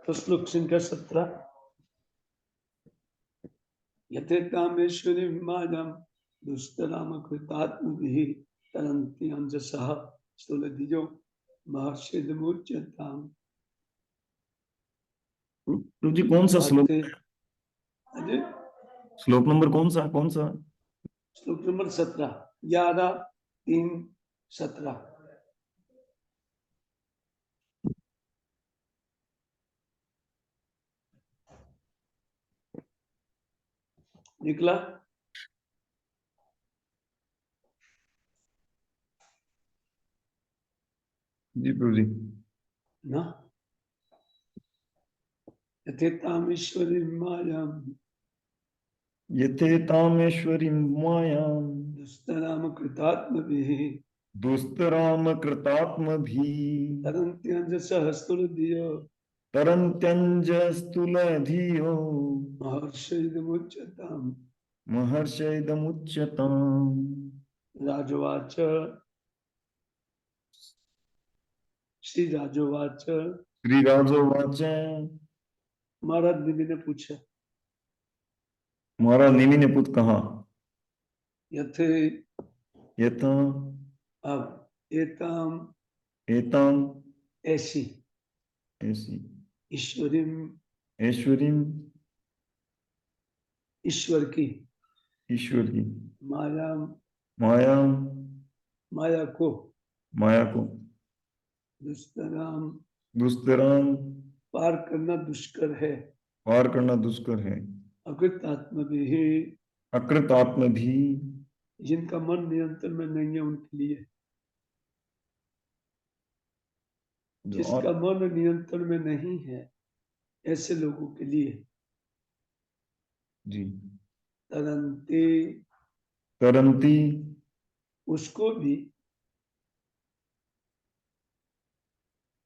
तो श्लोक संख्या 17। यथेतामेश्वरी मायां दुष्टराम कृतात्मभिः तरन्ति अंजसः स्थूलधियो महर्षिदमुच्यताम्। प्रभु जी कौन सा श्लोक? अजय श्लोक नंबर कौन सा श्लोक नंबर 17, 11-3-17। निकला? जी प्रभु जी। ना यथेतामेश्वरी मायां यथेतामेश्वरी मायां दुष्टराम कृतात्मभिः दुस्तराम कृतात्मभिः तरन्ति अंजसः स्थूलधियो तरन्त्यञ्जस्तुलधियो महर्षिदमुच्यताम्। महर्षैदमुच्यताम्। राजवाच श्री राजवाच। श्री राजोवाच। महाराज देवी ने पूछा, महाराज निमि ने पुत कहा, यथे यथा अब एताम एताम ऐसी ऐसी ईश्वरीम ऐश्वरीम ईश्वर की ईश्वर की माया माया माया को दुस्तराम पार करना दुष्कर है। पार करना दुष्कर है। अकृत आत्म भी अकृत आत्म भी जिनका मन नियंत्रण में नहीं है उनके लिए। जिसका मन नियंत्रण में नहीं है ऐसे लोगों के लिए जी तरंती उसको भी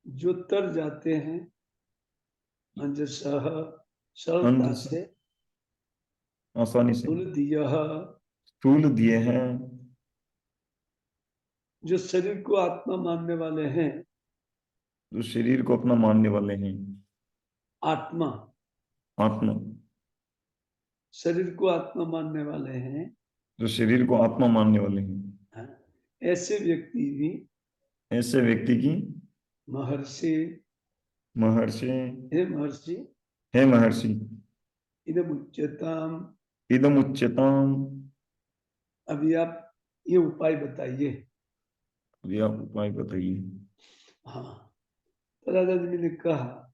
जो तर जाते हैं अंजसह सरलता से आसानी से स्थूल दिए हैं जो शरीर को आत्मा मानने वाले हैं। जो शरीर को अपना मानने वाले हैं। आत्मा शरीर को आत्मा मानने वाले हैं। जो शरीर को आत्मा मानने वाले हैं ऐसे व्यक्ति की महर्षि हे महर्षि इदम उच्यताम। अभी आप ये उपाय बताइए। हाँ, तो राजा जी ने कहा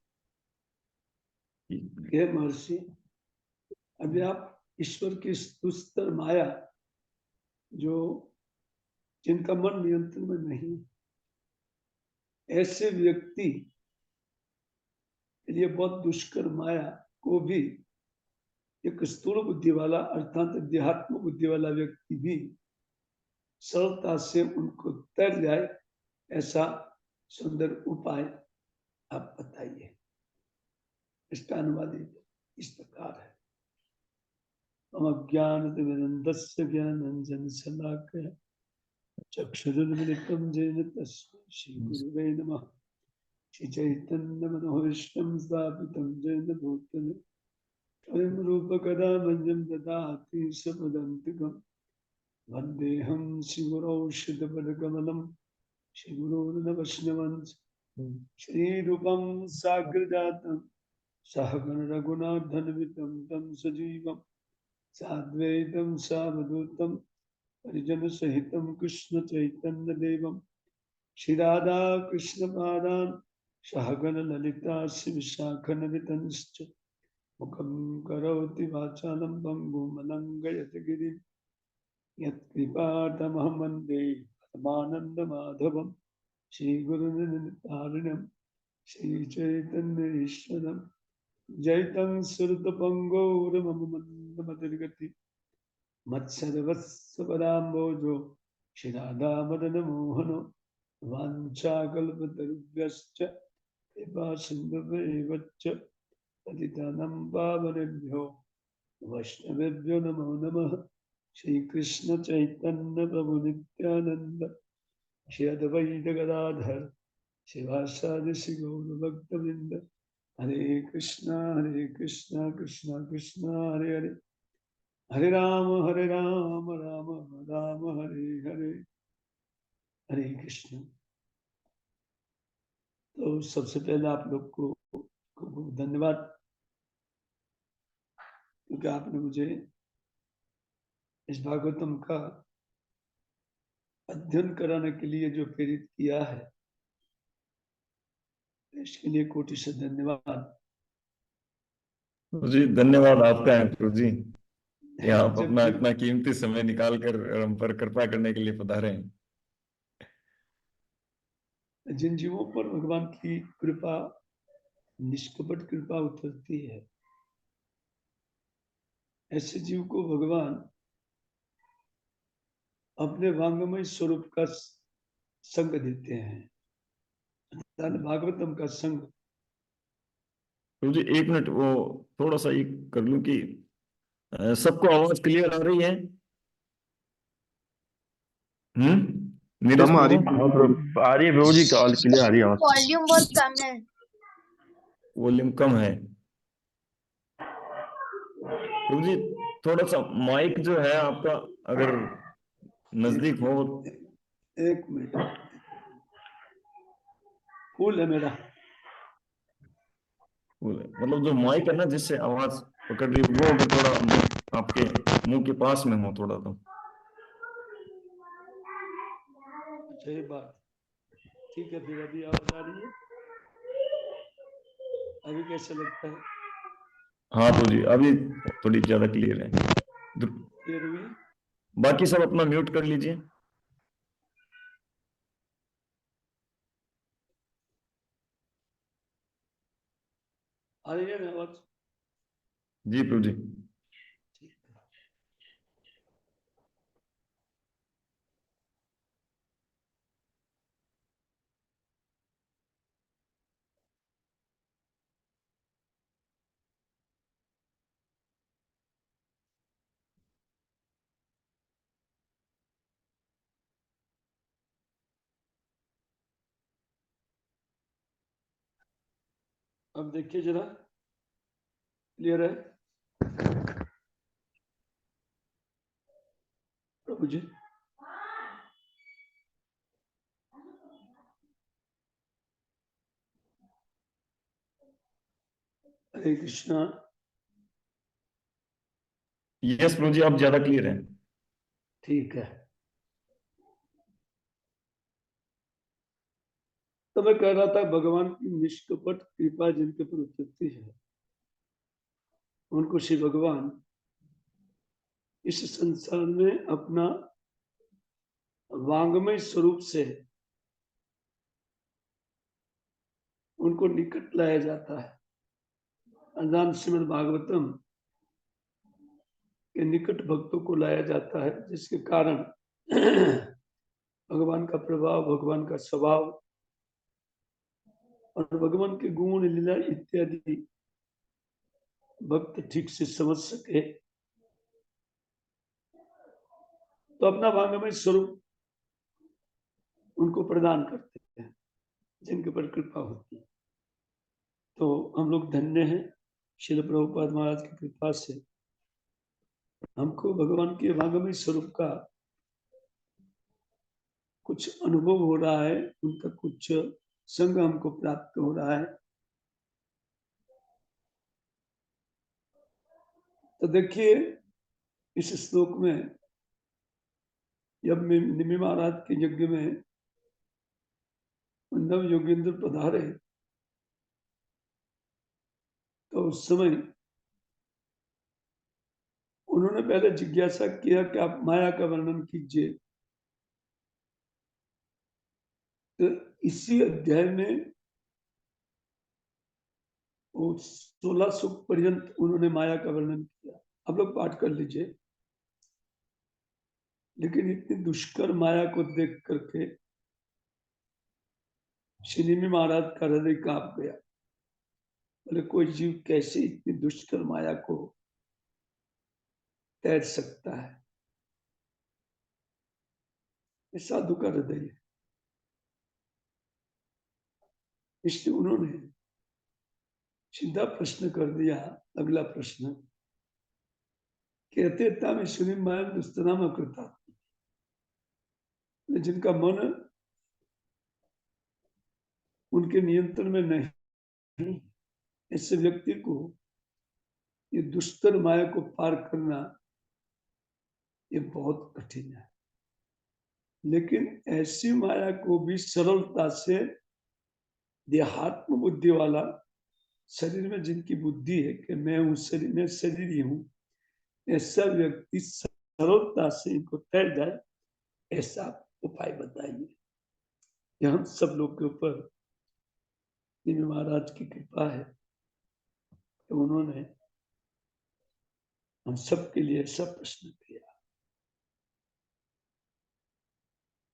हे महर्षि, अभी आप ईश्वर की दुस्तर माया जो जिनका मन नियंत्रण में नहीं, ऐसे व्यक्ति के लिए बहुत दुष्कर माया को भी एक स्थूल बुद्धि वाला अर्थात अध्यात्म बुद्धि वाला व्यक्ति भी सरलता से उनको तर जाए, ऐसा सुंदर उपाय आप बताइए। इसका अनुवाद इस प्रकार है। अज्ञानतिमिरन्दस्य ज्ञानाञ्जनशलाकया चक्षुरुन्मिलितं येन तस्मै श्रीगुरुवे नमः। श्रीचैतन्यमनोभीष्टं स्थापितं येन भूतले स्वयं रूपकदा मह्यं ददाति स्वपदान्तिकम्। वन्देऽहं श्रीगुरौ श्रीयुतपदकमलं श्रीगुरोर्नवैष्णवं श्रीरूपं साग्रजातं सहगण रघुनाथान्वितं तं सजीवं साद्वैतं सावधूतं परिजन सहितं कृष्ण चैतन्य देवं श्रीराधा कृष्ण पादान् सहगण ललिता श्रीविशाखनवितंश्च मुखं करोति वाचालं भङ्गुं मलङ्घयति गिरिं यत्कृपातमहं वन्दे परमानन्दमाधवं श्रीगुरुनितारिणं श्रीचैतन्यईश्वरं जयतं सुरतपङ्गोरममन्दमतिर्गति मत्सर्वस्वपदाम्बोजो श्रीराधामदनमोहनो वाञ्छाकल्पतरुभ्यश्च कृपा सिन्धुभ्येव च पतितानं पावनेभ्यो वैष्णवेभ्यो नमो नमः। श्रीकृष्ण चैतन्य प्रभु नित्यानंद श्री अद्वैत गदाधर शिवासादि श्री गौर भक्त वृंद। हरे कृष्णा कृष्णा कृष्णा हरे हरे, हरे राम राम राम हरे हरे, हरे कृष्ण। तो सबसे पहले आप लोग को खूब धन्यवाद, क्योंकि आपने मुझे इस भागवतम का अध्ययन कराने के लिए जो प्रेरित किया है, इसके लिए कोटि से धन्यवाद। प्रभु जी धन्यवाद आपका है प्रभु जी, कि आप जब अपना जीव इतना कीमती समय निकाल कर हम पर कृपा करने के लिए पधारे हैं। जिन जीवों पर भगवान की कृपा, निष्कपट कृपा उतरती है, ऐसे जीव को भगवान अपने वांगमय स्वरूप का संग देते हैं, भागवतम का संग। प्रभु जी एक मिनट, वो थोड़ा सा ये कर लूं कि सबको आवाज क्लियर आ रही है? नीरज कम आ रही प्रभु, आ रही है प्रभु जी, कॉल क्लियर आ रही है आवाज। वॉल्यूम बहुत कम है। वॉल्यूम कम है प्रभु जी। थोड़ा सा माइक जो है आपका अगर नजदीक हो। एक मिनट, फूल है मेरा। मतलब जो माइक है ना जिससे आवाज पकड़ रही, वो अगर थोड़ा आपके मुंह के पास में हो थोड़ा तो। सही बात, ठीक है। फिर अभी आवाज आ रही है? अभी कैसे लगता है? हाँ प्रभु जी अभी थोड़ी ज्यादा क्लियर है। क्लियर हुई? बाकी सब अपना म्यूट कर लीजिए। आ रही है ना आवाज? जी प्रभु जी। ठीक है। अब देखिए जरा, क्लियर है प्रभु जी? हरे कृष्णा। यस प्रभु जी आप ज्यादा क्लियर है। ठीक है। तो मैं कह रहा था, भगवान की निष्कपट कृपा जिनके पर उतरती है, उनको श्री भगवान इस संसार में अपना वांगमय स्वरूप से उनको निकट लाया जाता है। अजान श्रीमद् भागवतम के निकट भक्तों को लाया जाता है, जिसके कारण भगवान का प्रभाव, भगवान का स्वभाव और भगवान के गुण लीला इत्यादि भक्त ठीक से समझ सके, तो अपना भागमय स्वरूप उनको प्रदान करते हैं, जिनके पर कृपा होती है। तो हम लोग धन्य हैं, श्रील प्रभुपाद महाराज की कृपा से हमको भगवान के भागमय स्वरूप का कुछ अनुभव हो रहा है, उनका कुछ संग हमको प्राप्त हो रहा है। तो देखिए इस श्लोक में, जब निमि महाराज के यज्ञ में नव योगेंद्र पधारे, तो उस समय उन्होंने पहले जिज्ञासा किया कि आप माया का वर्णन कीजिए। तो इसी अध्याय में वो 16 सुख पर्यंत उन्होंने माया का वर्णन किया। आप लोग पाठ कर लीजिए। लेकिन इतनी दुष्कर माया को देख करके श्रीनिमि महाराज का हृदय कांप गया। बोले कोई जीव कैसे इतनी दुष्कर माया को तैर सकता है? ये साधु का हृदय है। इसलिए उन्होंने सीधा प्रश्न कर दिया, अगला प्रश्न, कहते ताम ईश्वरी माया दुस्तनाम करता, जिनका मन उनके नियंत्रण में नहीं, ऐसे व्यक्ति को ये दुष्तर माया को पार करना ये बहुत कठिन है। लेकिन ऐसी माया को भी सरलता से देहात्म बुद्धि वाला, शरीर में जिनकी बुद्धि है कि मैं हूं शरीर में, शरीर ही हूं, ऐसा व्यक्ति सरलता से इनको तैर जाए, ऐसा उपाय बताइए। यह हम सब लोग के ऊपर महाराज की कृपा है कि उन्होंने हम सबके लिए ऐसा प्रश्न किया।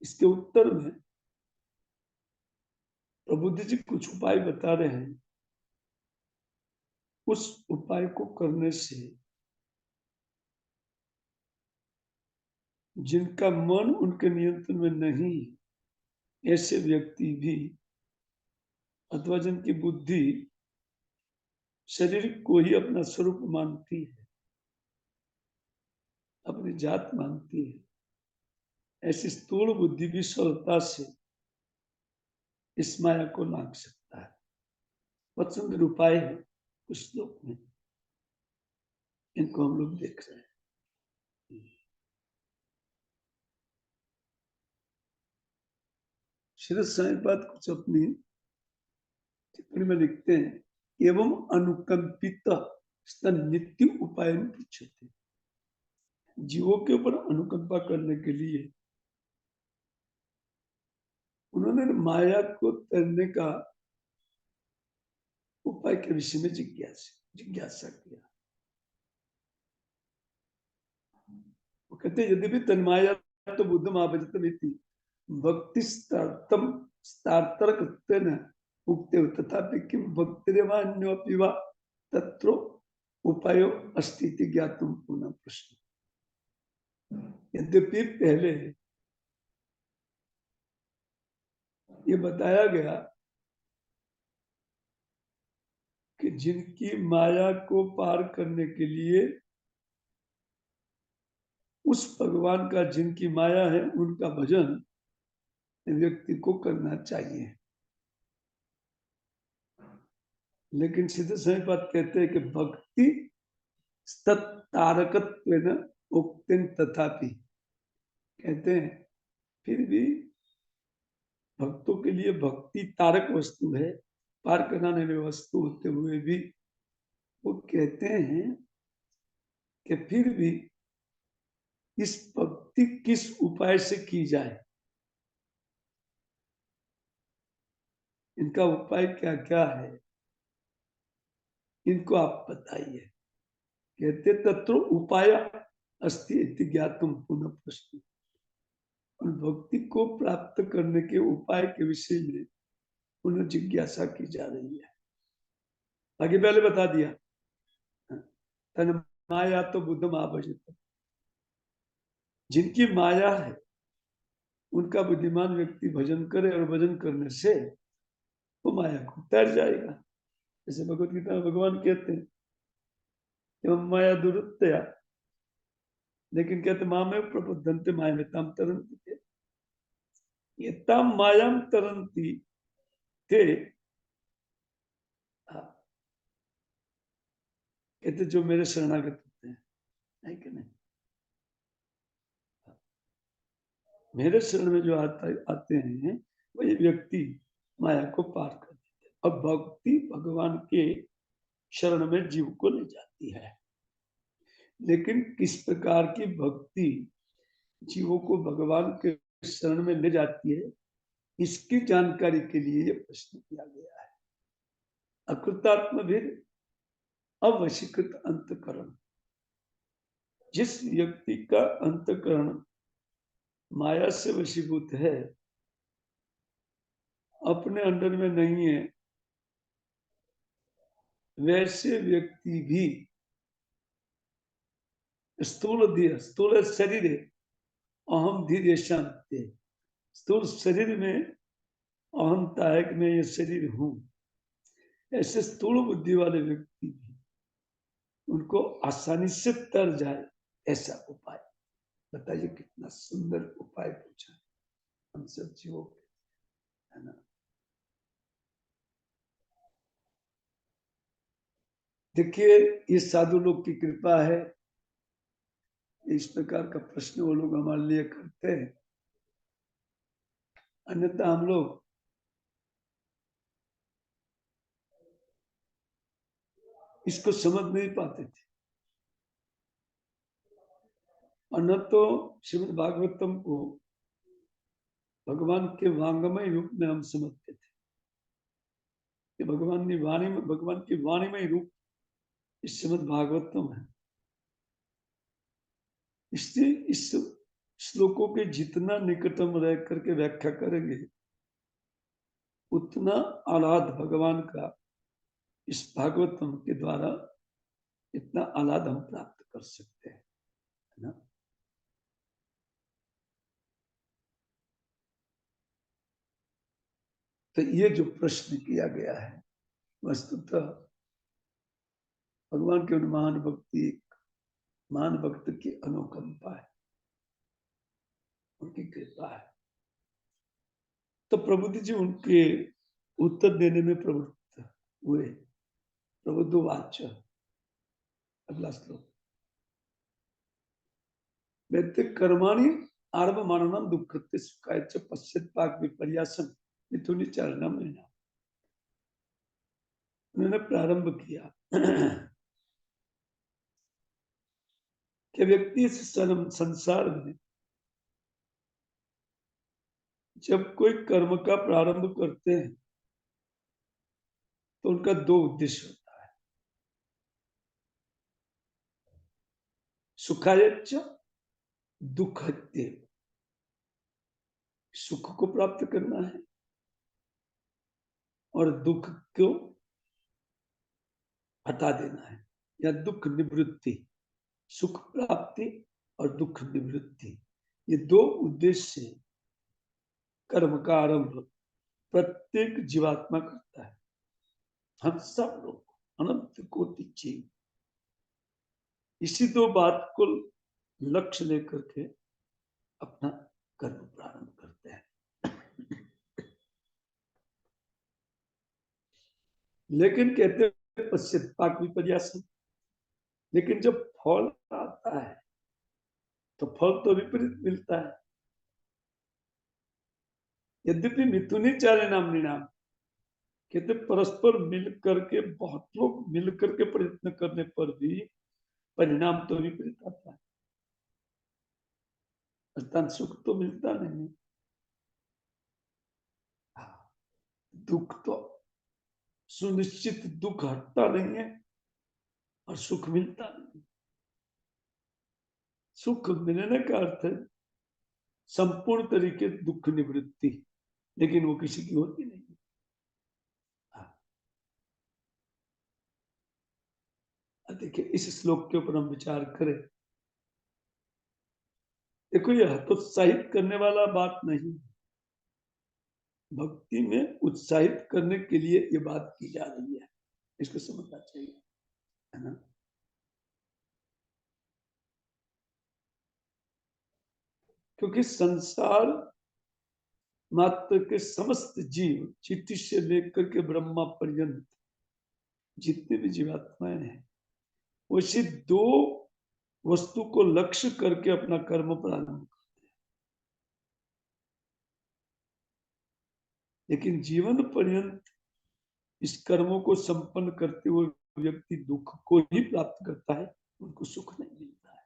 इसके उत्तर में प्रबुद्ध जी कुछ उपाय बता रहे हैं। उस उपाय को करने से जिनका मन उनके नियंत्रण में नहीं, ऐसे व्यक्ति भी, अथवा जिनकी बुद्धि शरीर को ही अपना स्वरूप मानती है, अपनी जात मानती है, ऐसी स्थूल बुद्धि भी सरलता से इस माया को लांघ सकता है। बहुत सुंदर उपाय है कुछ श्लोक में, इनको हम लोग देख रहे हैं। श्री साईपाद कुछ अपनी टिप्पणी में लिखते हैं, एवं अनुकंपित नित्य उपाय में पृच्छते, जीवों के ऊपर अनुकंपा करने के लिए उन्होंने माया को तैरने का उपाय के विषय में जिज्ञासा किया। वो कहते यदि भी तन्माया तो बुद्धम आभजतमिति भक्ति स्तार्तर्क उक्ते तथापि किम भक्तिरेवान्योपि वा तत्रो उपायो अस्ति इति ज्ञातुम पुनः प्रश्न। यद्यपि पहले ये बताया गया कि जिनकी माया को पार करने के लिए उस भगवान का, जिनकी माया है, उनका भजन व्यक्ति को करना चाहिए। लेकिन सिद्ध साईपाद कहते हैं कि भक्ति तारकत्वेन उक्तिन तथापि, कहते हैं फिर भी भक्तों के लिए भक्ति तारक वस्तु है, पार कराने वाली वस्तु होते हुए भी वो कहते हैं कि फिर भी इस भक्ति किस उपाय से की जाए, इनका उपाय क्या क्या है, इनको आप बताइए। कहते तत्रो उपाय अस्ति इति ज्ञातुम पुनः प्रश्न। और भक्ति को प्राप्त करने के उपाय के विषय में पुनः जिज्ञासा की जा रही है। आगे पहले बता दिया, तन माया तो बुद्धम आभजत, जिनकी माया है उनका बुद्धिमान व्यक्ति भजन करे, और भजन करने से वो माया को तैर जाएगा। जैसे भगवत गीता में भगवान कहते हैं एवं माया दुरुत्तया, लेकिन कहते माँ में प्रबुद्धंते माया में ताम तरंती थे, ये ताम मायाम तरंती थे, कहते जो मेरे शरणागत होते हैं, है कि नहीं, मेरे शरण में जो आते हैं वही व्यक्ति माया को पार कर देते हैं। अब भक्ति भगवान के शरण में जीव को ले जाती है, लेकिन किस प्रकार की भक्ति जीवों को भगवान के शरण में ले जाती है, इसकी जानकारी के लिए यह प्रश्न किया गया है। अकृतात्म भी अवशीकृत अंतकरण, जिस व्यक्ति का अंतकरण माया से वशीभूत है, अपने अंडर में नहीं है, वैसे व्यक्ति भी स्थूल शरीर अहम धीरे शांति, स्थूल शरीर में अहंता है कि मैं ये शरीर हूं, ऐसे स्थूल बुद्धि वाले व्यक्ति भी, उनको आसानी से तर जाए ऐसा उपाय। बताइए कितना सुंदर उपाय पूछा हम सब जीवों के, है ना। देखिए ये साधु लोग की कृपा है, इस प्रकार का प्रश्न वो लोग हमारे लिए करते हैं, अन्यथा हम लोग इसको समझ नहीं पाते थे। और न तो श्रीमद् भागवतम को भगवान के वांगमय रूप में हम समझते थे कि भगवान की वाणी में रूप इस श्रीमद् भागवतम है। इसलिए इस श्लोकों के जितना निकटम रह करके व्याख्या करेंगे, उतना आह्लाद भगवान का इस भागवतम के द्वारा इतना आह्लाद हम प्राप्त कर सकते हैं, है ना। तो ये जो प्रश्न किया गया है, वस्तुतः भगवान के महान भक्त की अनुकंपा है, उनकी कृपा है। तो प्रबुद्ध जी उनके उत्तर देने में प्रवृत्त हुए। प्रबुद्ध वाच, अगला श्लोक, वैत्य कर्माणि आरभ माननम दुःखते सुखाय च पश्चात्पाक विपर्यासम मिथुनि चरणम। उन्होंने प्रारंभ किया कि व्यक्ति इस संसार में जब कोई कर्म का प्रारंभ करते हैं तो उनका दो उद्देश्य होता है, सुखायच्च दुःखते, सुख को प्राप्त करना है और दुख को हटा देना है, या दुख निवृत्ति, सुख प्राप्ति और दुख निवृत्ति, ये दो उद्देश्य से कर्म का आरंभ प्रत्येक जीवात्मा करता है। हम सब लोग अनंत कोटि जीव इसी दो बात को लक्ष्य लेकर के अपना कर्म प्रारंभ करते हैं। लेकिन कहते हैं पश्चात्पाक विपर्यासम, लेकिन जब फल आता है तो फल तो विपरीत मिलता है। यद्यपि मिथुनी चारे नाम निनाम, कहते परस्पर मिल करके, बहुत लोग मिल करके प्रयत्न करने पर भी परिणाम तो विपरीत आता है, अर्थात सुख तो मिलता नहीं। दुख तो सुनिश्चित, दुख हटता नहीं है और सुख मिलता नहीं। सुख मिलने का अर्थ है संपूर्ण तरीके दुख निवृत्ति, लेकिन वो किसी की होती नहीं। देखिए इस श्लोक के ऊपर हम विचार करें। देखो यह हतोत्साहित करने वाला बात नहीं, भक्ति में उत्साहित करने के लिए ये बात की जा रही है, इसको समझना चाहिए, है ना। क्योंकि संसार मात्र के समस्त जीव, चींटी से लेकर के ब्रह्मा पर्यंत जितने भी जीवात्माएं हैं, उसी दो वस्तु को लक्ष्य करके अपना कर्म प्रारंभ करते हैं। लेकिन जीवन पर्यंत इस कर्मों को संपन्न करते हुए व्यक्ति दुख को ही प्राप्त करता है, उनको सुख नहीं मिलता है।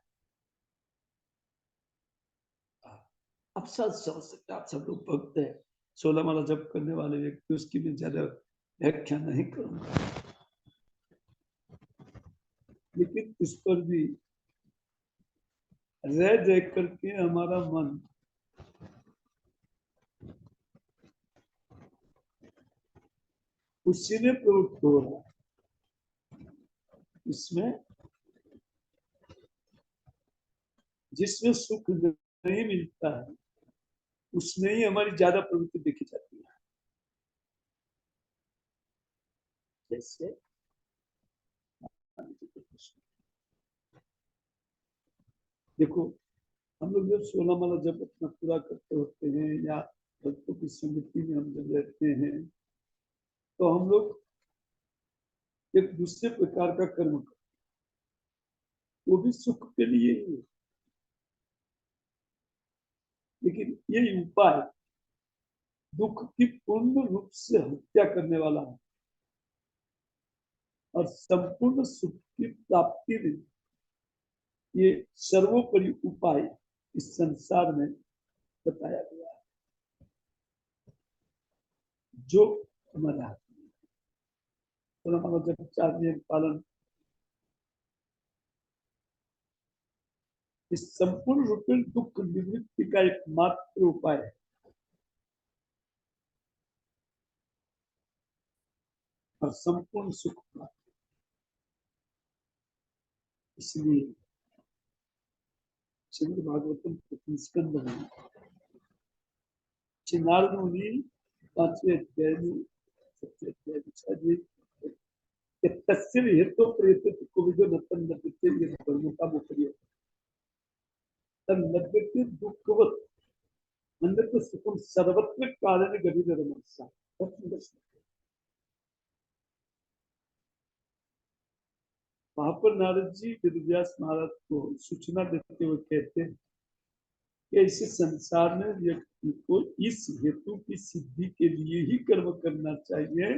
अब समझ सकते आप सब लोग भक्त है, 16 माला जप करने वाले व्यक्ति, उसकी भी ज्यादा व्याख्या नहीं करूंगा, लेकिन इस पर भी रह देख करके हमारा मन उसी में प्रवृत्त हो रहा है, इसमें जिसमें सुख नहीं मिलता है उसमें ही हमारी ज्यादा प्रवृत्ति देखी जाती है। कैसे? देखो, हम लोग जब 16 माला जब अपना पूरा करते होते हैं या भक्तों की समिति में हम जब रहते हैं, तो हम लोग एक दूसरे प्रकार का कर्म करते हैं, वो भी सुख के लिए ही है। लेकिन ये उपाय दुख की पूर्ण रूप से हत्या करने वाला है और संपूर्ण सुख की प्राप्ति में ये सर्वोपरि उपाय इस संसार में बताया गया है, जो हमारा तो हमारा जब चाहिए पालन इस संपूर्ण रूप में दुख निवृत्ति का एकमात्र उपाय है। और संपूर्ण सुख प्राप्त, इसलिए श्रीमद् भागवतम प्रथम स्कंद में श्री नारद मुनि 5वें अध्याय में 7वें अध्याय में शायद ये तस्य हेतु प्रयतित कोविदो नतन नपते ये धर्मता मुक्रिय तन नपते दुखवत अन्यत्र सुखम सर्वत्र कारण गति धर्मसा। वहां पर नारद जी वेदव्यास महाराज को सूचना देते हुए कहते हैं कि इस संसार में व्यक्ति को इस हेतु की सिद्धि के लिए ही कर्म करना चाहिए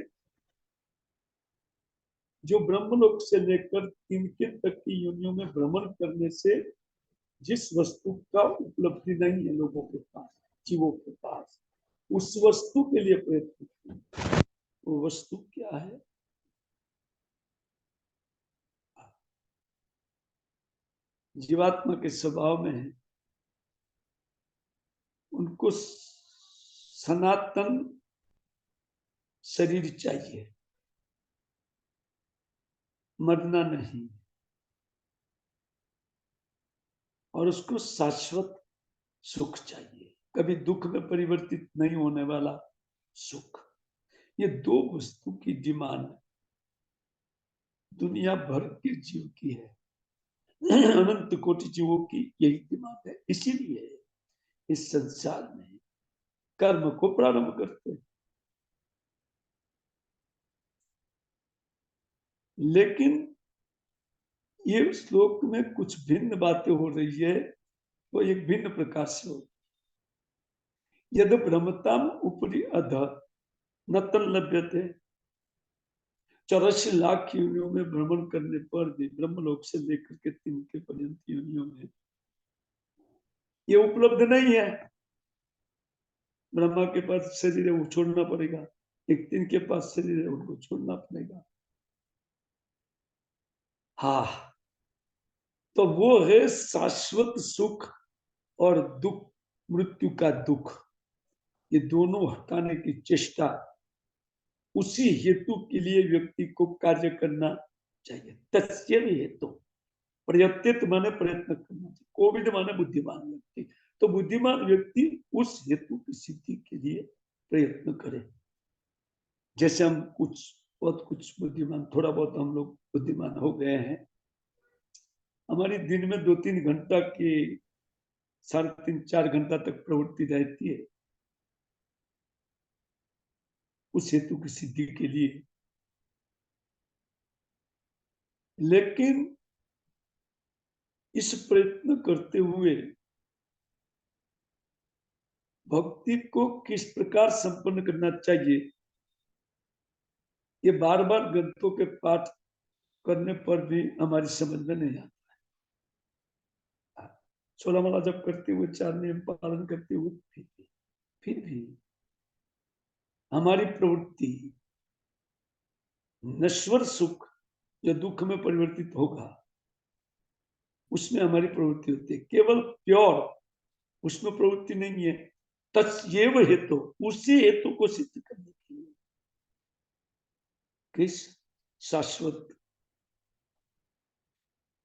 जो ब्रह्मलोक से लेकर तिनके तक की योनियों में भ्रमण करने से जिस वस्तु का उपलब्धि नहीं है लोगों के पास, जीवों के पास, उस वस्तु के लिए प्रयत्न करें। वो वस्तु क्या है? जीवात्मा के स्वभाव में है, उनको सनातन शरीर चाहिए, मरना नहीं, और उसको शाश्वत सुख चाहिए, कभी दुख में परिवर्तित नहीं होने वाला सुख। ये दो वस्तु की डिमांड दुनिया भर के जीव की है, अनंत कोटि जीवों की यही डिमांड है। इसीलिए इस संसार में कर्म को प्रारंभ करते हैं। लेकिन ये श्लोक में कुछ भिन्न बातें हो रही है, वो एक भिन्न प्रकार से हो। यद भ्रमताम उपरि अध नतन लभ्यते, 84 लाख योनियों में भ्रमण करने पर भी ब्रह्मलोक से लेकर के तिनके पर्यंत योनियों में ये उपलब्ध नहीं है। ब्रह्मा के पास शरीर है, वो छोड़ना पड़ेगा, एक तिनके पास शरीर है, उनको छोड़ना पड़ेगा। हाँ, तो वो है शाश्वत सुख और दुख, मृत्यु का दुख, ये दोनों हटाने की चेष्टा, उसी हेतु के लिए व्यक्ति को कार्य करना चाहिए। तस्य भी हेतु, प्रयत्नित माने प्रयत्न करना चाहिए, कोविद माने बुद्धिमान व्यक्ति। तो बुद्धिमान व्यक्ति उस हेतु की सिद्धि के लिए प्रयत्न करे। जैसे हम बहुत कुछ बुद्धिमान, थोड़ा बहुत हम लोग बुद्धिमान हो गए हैं, हमारी दिन में 2-3 घंटा की 3.5-4 घंटा तक प्रवृत्ति रहती है उस हेतु की सिद्धि के लिए। लेकिन इस प्रयत्न करते हुए भक्ति को किस प्रकार संपन्न करना चाहिए, ये बार बार ग्रंथों के पाठ करने पर भी हमारी समझ में नहीं आता। 16 माला जब करते हुए, 4 नियम पालन करते हुए फिर भी हमारी प्रवृत्ति नश्वर सुख जो दुख में परिवर्तित होगा उसमें हमारी प्रवृत्ति होती है। केवल प्योर उसमें प्रवृत्ति नहीं है। तस्यैव हेतु, उसी हेतु को सिद्ध करने के लिए किस शाश्वत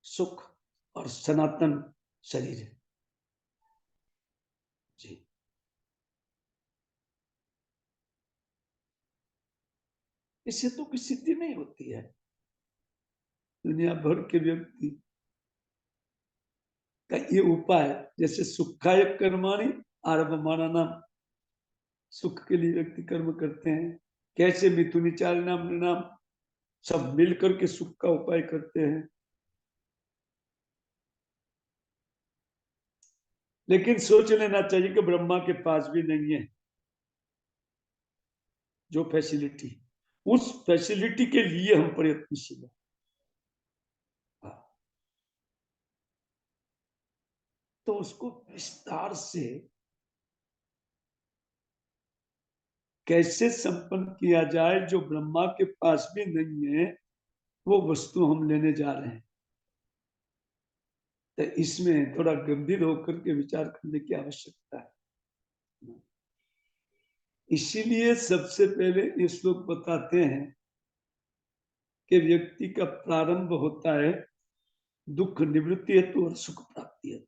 सुख और सनातन शरीर है जी। इससे तो की सिद्धि नहीं होती है। दुनिया भर के व्यक्ति का ये उपाय, जैसे सुखाय कर्माणि आरभमाना नाम, सुख के लिए व्यक्ति कर्म करते हैं, कैसे मिथुनी चाल नाम नाम, सब मिलकर के सुख का उपाय करते हैं। लेकिन सोच लेना चाहिए कि ब्रह्मा के पास भी नहीं है जो फैसिलिटी, उस फैसिलिटी के लिए हम प्रयत्नशील हैं। तो उसको विस्तार से कैसे संपन्न किया जाए, जो ब्रह्मा के पास भी नहीं है, वो वस्तु हम लेने जा रहे हैं। तो इसमें थोड़ा गंभीर होकर के विचार करने की आवश्यकता है। इसीलिए सबसे पहले ये श्लोक बताते हैं कि व्यक्ति का प्रारंभ होता है दुख निवृत्ति हेतु और सुख प्राप्ति हेतु,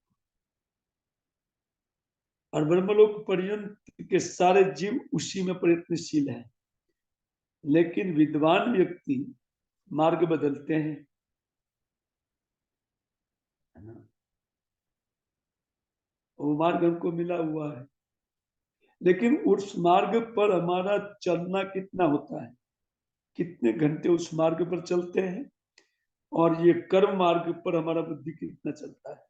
और ब्रह्मलोक पर्यंत के सारे जीव उसी में प्रयत्नशील हैं। लेकिन विद्वान व्यक्ति मार्ग बदलते हैं, है ना। वो मार्ग हमको मिला हुआ है, लेकिन उस मार्ग पर हमारा चलना कितना होता है, कितने घंटे उस मार्ग पर चलते हैं, और ये कर्म मार्ग पर हमारा बुद्धि कितना चलता है।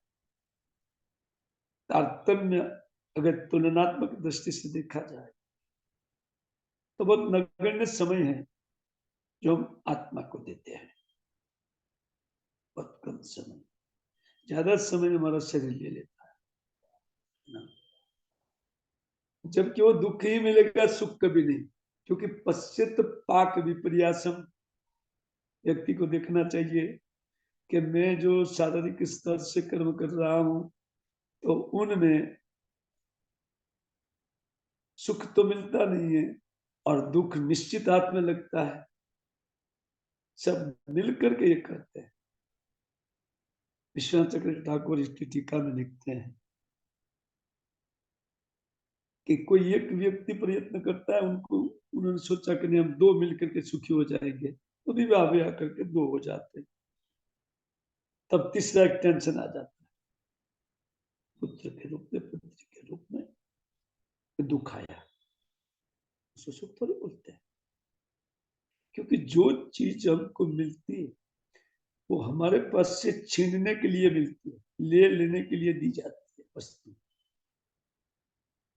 तारतम्य अगर तुलनात्मक दृष्टि से देखा जाए तो बहुत नगण्य समय है जो हम आत्मा को देते हैं, बहुत कम समय। ज्यादा समय हमारा शरीर ले लेता है ना। जबकि वो दुख ही मिलेगा, सुख कभी नहीं, क्योंकि पश्चित पाक विपर्यासम, व्यक्ति को देखना चाहिए कि मैं जो शारीरिक स्तर से कर्म कर रहा हूं, तो उनमें सुख तो मिलता नहीं है और दुख निश्चित हाथ में लगता है। सब मिलकर के ये करते हैं। विश्वनाथ चक्रवर्ती ठाकुर इसकी टीका में लिखते हैं कि कोई एक व्यक्ति प्रयत्न करता है, उनको उन्होंने सोचा कि नहीं हम दो मिलकर के सुखी हो जाएंगे, तो विवाह ब्याह करके दो हो जाते हैं। तब तीसरा एक टेंशन आ जाता है, पुत्र के रूप में, पुत्री के रूप में दुख आया, उसको सुख थोड़ी बोलते हैं। क्योंकि जो चीज हमको मिलती है वो हमारे पास से छीनने के लिए मिलती है, ले लेने के लिए दी जाती है वस्तु।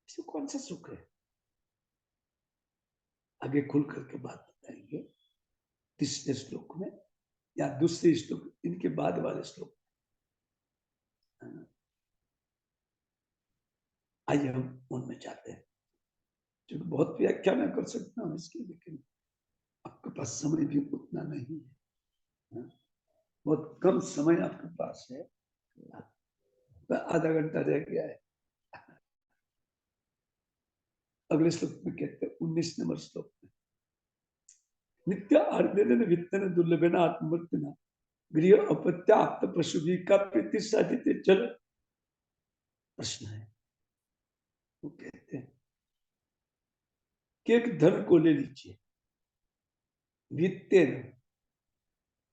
इसमें कौन सा सुख है, आगे खुल करके बात बताएंगे तीसरे श्लोक में या दूसरे श्लोक, इनके बाद वाले श्लोक। आइए हम उनमें जाते हैं, जो बहुत व्याख्या मैं कर सकता हूँ इसकी, लेकिन आपके पास समय भी उतना नहीं है, बहुत कम समय आपके पास है, आधा घंटा रह गया है। अगले श्लोक में कहते हैं 19 नंबर श्लोक में, नित्य आर्द्र वित्तन दुर्लभेन आत्मवर्तना गृह अपत्याप्त पशु का प्रीति साधित चल। प्रश्न है, वो कहते हैं कि एक धन को ले लीजिए, वित्ते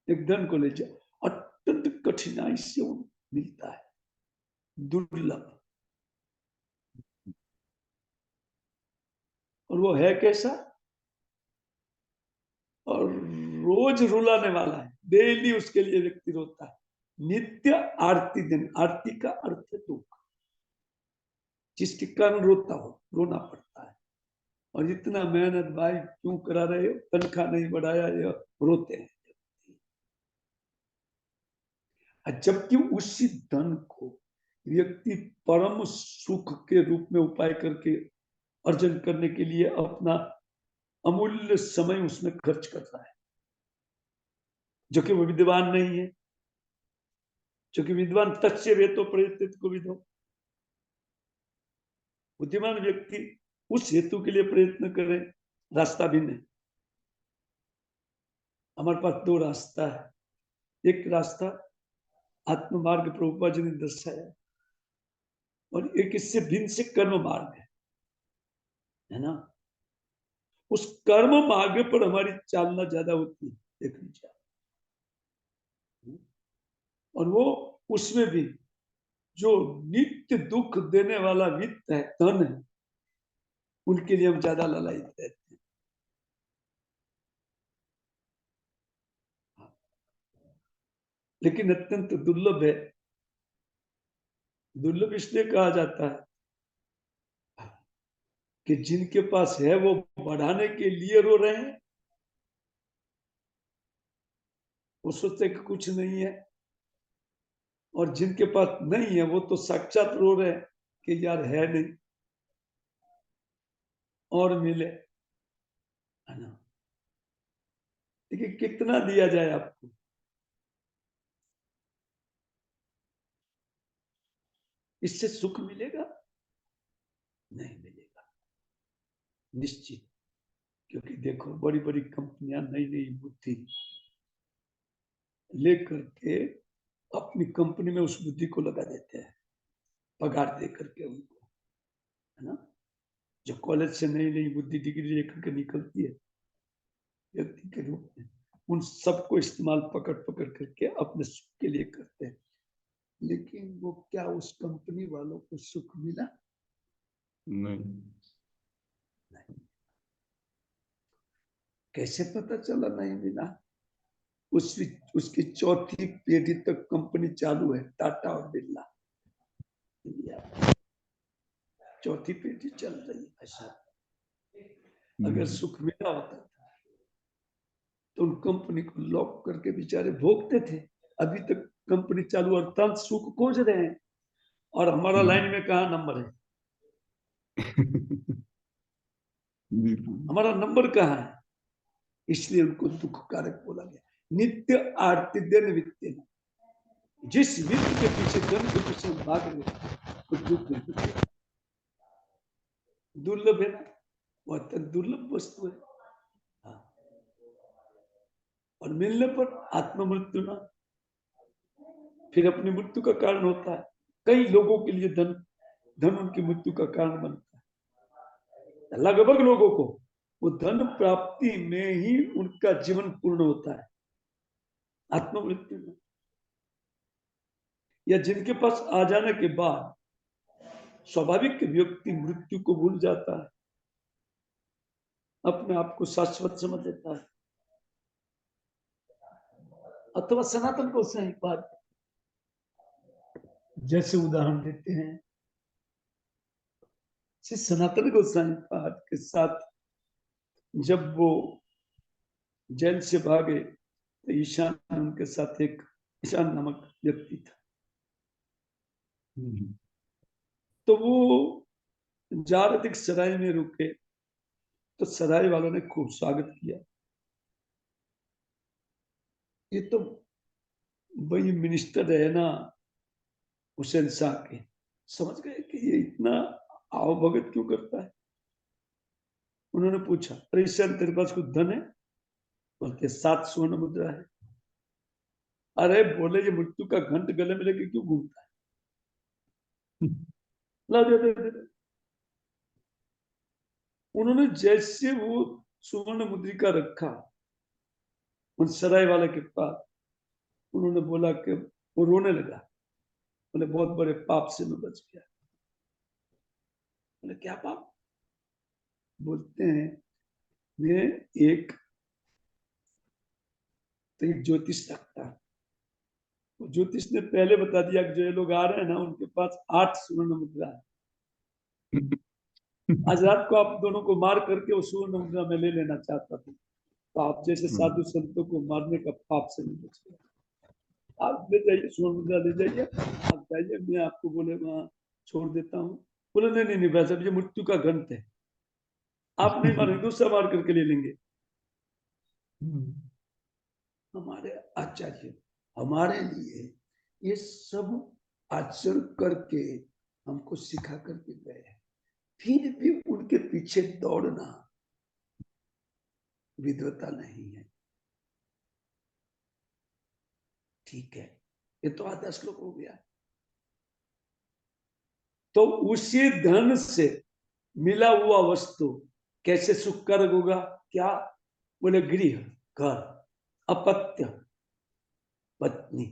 एक धन को ले लीजिए, अत्यंत कठिनाई से वो मिलता है, दुर्लभ, और वो है कैसा, और रोज रुलाने वाला है, डेली उसके लिए व्यक्ति रोता है। नित्य आरती दिन, आरती का अर्थ है दुख, जिसके कारण रोता हो, रोना पड़ता है। और इतना मेहनत भाई क्यों करा रहे हो, तनख्वाह नहीं बढ़ाया, ये रोते हैं। जबकि उसी धन को व्यक्ति परम सुख के रूप में उपाय करके अर्जन करने के लिए अपना अमूल्य समय उसमें खर्च कर रहा है, जो कि वो विद्वान नहीं है। जो कि विद्वान तस्य वेतो प्रयतित को विदो, बुद्धिमान व्यक्ति उस हेतु के लिए प्रयत्न करे, रास्ता भिन्न है। हमारे पास दो रास्ता है, एक रास्ता आत्म मार्ग प्रभुपाद जी ने दर्शाया, और एक इससे भिन्न से कर्म मार्ग है ना। उस कर्म मार्ग पर हमारी चालना ज्यादा होती है, देखनी चाहिए। और वो उसमें भी जो नित्य दुख देने वाला वित्त है, धन है, उनके लिए हम ज्यादा ललायित रहते हैं। लेकिन अत्यंत दुर्लभ है। दुर्लभ इसलिए कहा जाता है कि जिनके पास है वो बढ़ाने के लिए रो रहे हैं, वो सोचते कि कुछ नहीं है, और जिनके पास नहीं है वो तो साक्षात रो रहे हैं कि यार है नहीं और मिले, है ना। देखिए कितना दिया जाए आपको, इससे सुख मिलेगा? नहीं मिलेगा निश्चित। क्योंकि देखो बड़ी बड़ी कंपनियां नई नई बुद्धि लेकर के अपनी कंपनी में उस बुद्धि को लगा देते हैं, पगार दे करके उनको, है ना। जो कॉलेज से नई नई बुद्धि डिग्री लेकर के निकलती है व्यक्ति के रूप में, उन सबको इस्तेमाल पकड़ पकड़ करके अपने सुख के लिए करते हैं। लेकिन वो क्या उस कंपनी वालों को सुख मिला? नहीं। नहीं। कैसे पता चला नहीं मिला? उसकी चौथी पीढ़ी तक कंपनी चालू है, टाटा और बिरला इंडिया, चौथी पीढ़ी चल रही है। ऐसा अगर सुख मिला होता था तो उन कंपनी को लॉक करके बेचारे भोगते थे। अभी तक कंपनी चालू और तंत्र सुख खोज रहे हैं, और हमारा लाइन में कहा नंबर है? हमारा नंबर कहाँ है? इसलिए उनको दुख कारक बोला गया। नित्य आरती दिन वित्त, जिस वित्त के पीछे धन के पीछे भाग रहे तो दुख है, दुर्लभ है ना, वो अत्यंत दुर्लभ वस्तु है। हाँ। और मिलने पर आत्म मृत्यु ना, फिर अपनी मृत्यु का कारण होता है। कई लोगों के लिए धन धन उनकी मृत्यु का कारण बनता है। लगभग लोगों को वो धन प्राप्ति में ही उनका जीवन पूर्ण होता है, आत्म मृत्यु में। या जिनके पास आ जाने के बाद स्वाभाविक व्यक्ति मृत्यु को भूल जाता है, अपने आप को शाश्वत समझ लेता है। अथवा सनातन को सही बात, जैसे उदाहरण देते हैं, श्री सनातन गोस्वामी पाद के साथ जब वो जेल से भागे तो ईशान उनके साथ एक ईशान नामक व्यक्ति था। तो वो जा रहे थे, सराय में रुके, तो सराय वालों ने खूब स्वागत किया। ये तो वही मिनिस्टर है ना हुसैन शाह के, समझ गए कि ये इतना आवभगत क्यों करता है। उन्होंने पूछा, अरे ईशान तेरे पास कुछ धन है? बोलते 7 स्वर्ण मुद्रा है। अरे बोले ये मृत्यु का घंट गले में लेके क्यों घूमता है? ला दे दे दे। उन्होंने जैसे वो सुवर्ण मुद्रिका रखा उन सराय वाले के पास, उन्होंने बोला कि वो रोने लगा, बोले बहुत बड़े पाप से मैं बच गया। बोले क्या पाप? बोलते हैं मैं एक तो एक ज्योतिष रखता, वो ज्योतिष ने पहले बता दिया कि जो ये लोग आ रहे हैं ना उनके पास 8 स्वर्ण मुद्रा है। आज रात को आप दोनों को मार करके वो स्वर्ण मुद्रा में ले लेना चाहता था, तो आप जैसे साधु संतों को मारने का पाप से नहीं बच गया। आप ले जाइए, स्वर्ण मुद्रा ले जाइए, आप जाइए, मैं आपको बोले वहां छोड़ देता हूँ। बोले नहीं नहीं नहीं भाई साहब, ये मृत्यु का घंट है, आप नहीं मारेंगे, दूसरा मार करके ले लेंगे। हमारे आचार्य हमारे लिए ये सब आचरण करके हमको सिखा करके गए हैं, फिर भी उनके पीछे दौड़ना विद्वता नहीं है। ठीक है, ये तो आधा श्लोक हो गया। तो उसी धन से मिला हुआ वस्तु कैसे सुख का रंग होगा? क्या बोले? गृह, घर, अपत्य, पत्नी,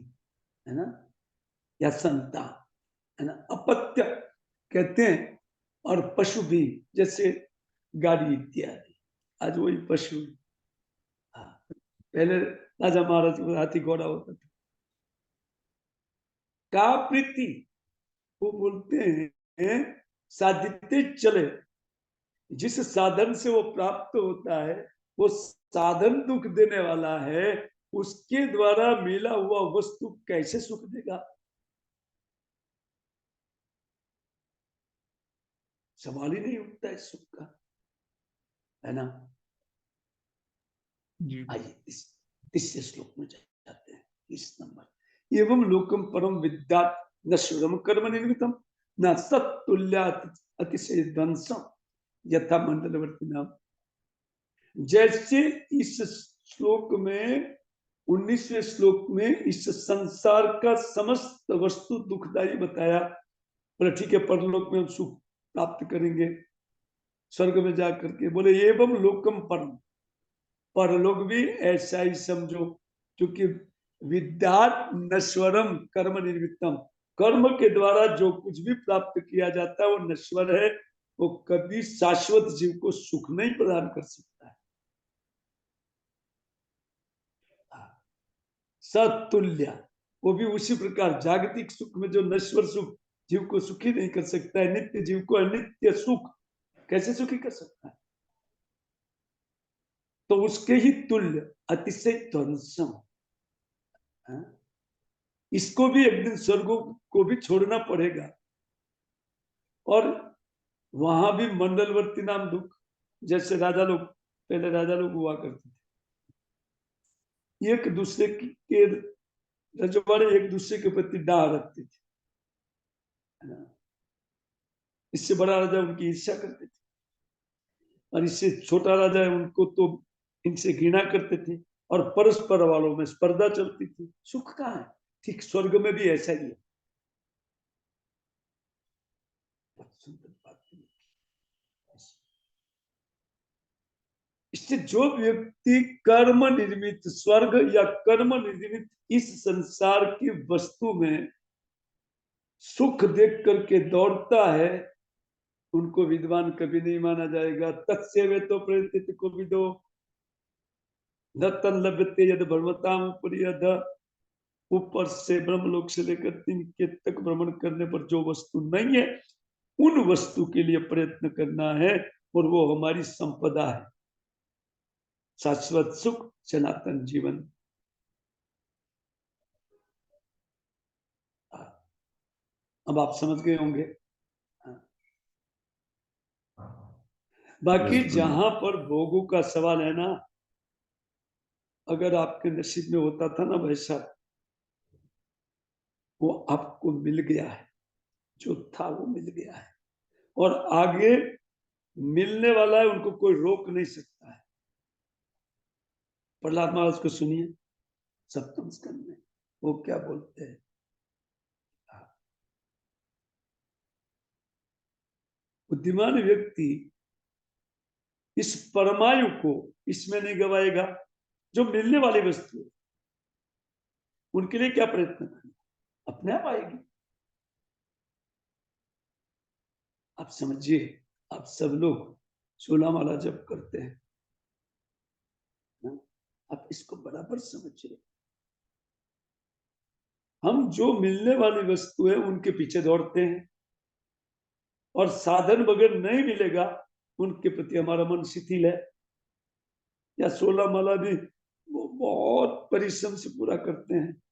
है ना, या संतान, है ना, अपत्य कहते हैं। और पशु भी, जैसे गाड़ी इत्यादि, आज वही पशु। हाँ, पहले राजा महाराज को हाथी घोड़ा होता था। का प्रीति, वो बोलते हैं साधिते चले, जिस साधन से वो प्राप्त होता है वो साधन दुख देने वाला है, उसके द्वारा मिला हुआ वस्तु कैसे सुख देगा? सवाल ही नहीं उठता है सुख का, है ना। जी आइए तीसरे श्लोक में जाते हैं। 30 नंबर। एवं लोकम परम विद्या न शुरम कर्म निर्मितम न सत्तुल्या अतिशय ध्वंसम यथा मंडलवर्ती नाम। जैसे इस श्लोक में 19वें श्लोक में इस संसार का समस्त वस्तु दुखदायी बताया, पर ठीक है परलोक में हम सुख प्राप्त करेंगे, स्वर्ग में जाकर के। बोले एवं लोकम परम, परलोक भी ऐसा ही समझो, क्योंकि विद्यात नश्वरम कर्म निर्मितम, कर्म के द्वारा जो कुछ भी प्राप्त किया जाता है वो नश्वर है, वो कभी शाश्वत जीव को सुख नहीं प्रदान कर सकता है। सतुल्य, वो भी उसी प्रकार जागतिक सुख में जो नश्वर सुख जीव को सुखी नहीं कर सकता है, नित्य जीव को अनित्य सुख कैसे सुखी कर सकता है? तो उसके ही तुल्य अतिशय ध्वंसम, इसको भी एक दिन स्वर्ग को भी छोड़ना पड़ेगा। और वहां भी मंडलवर्ती नाम दुख, जैसे राजा लोग, पहले राजा लोग हुआ करते थे, एक दूसरे के रजवाड़े एक दूसरे के प्रति डाह रखते थे, इससे बड़ा राजा उनकी ईर्ष्या करते थे, और इससे छोटा राजा है उनको तो इनसे घृणा करते थे, और परस्पर वालों में स्पर्धा चलती थी। सुख कहाँ है? ठीक स्वर्ग में भी ऐसा ही है। इससे जो व्यक्ति कर्म निर्मित स्वर्ग या कर्म निर्मित इस संसार की वस्तु में सुख देख करके दौड़ता है, उनको विद्वान कभी नहीं माना जाएगा। तत्सेवे तो प्रयतित को भी दो दत्तन लभ्यते यद भ्रमताम उपरियद, ऊपर से ब्रह्मलोक से लेकर 3 के तक भ्रमण करने पर जो वस्तु नहीं है, उन वस्तु के लिए प्रयत्न करना है, और वो हमारी संपदा है, शाश्वत सुख, सनातन जीवन। अब आप समझ गए होंगे। बाकी जहां पर भोगों का सवाल है ना, अगर आपके नसीब में होता था ना वैसा, वो आपको मिल गया है, जो था वो मिल गया है, और आगे मिलने वाला है, उनको कोई रोक नहीं सकता है। प्रहलाद महाराज को सुनिए, सप्तम स्कंद में वो क्या बोलते हैं। बुद्धिमान व्यक्ति इस परमायु को इसमें नहीं गवाएगा, जो मिलने वाली वस्तु है उनके लिए क्या प्रयत्न करना, अपने आप आएगी। आप समझिए, आप सब लोग 16 माला जप करते हैं ना? आप इसको बराबर समझिए। हम जो मिलने वाली वस्तु है उनके पीछे दौड़ते हैं, और साधन बगैर नहीं मिलेगा उनके प्रति हमारा मन शिथिल है। या 16 माला भी वो बहुत परिश्रम से पूरा करते हैं,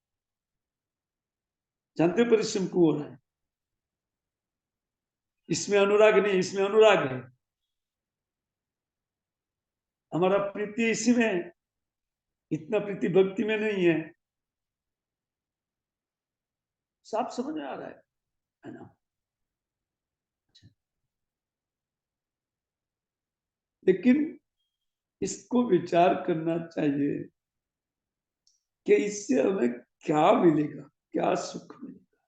जानते परिश्रम क्यों हो रहा है? इसमें अनुराग नहीं, इसमें अनुराग है। हमारा प्रीति इसी में है, इतना प्रीति भक्ति में नहीं है। साफ समझ में आ रहा है ना? लेकिन इसको विचार करना चाहिए कि इससे हमें क्या मिलेगा, क्या सुख मिलेगा।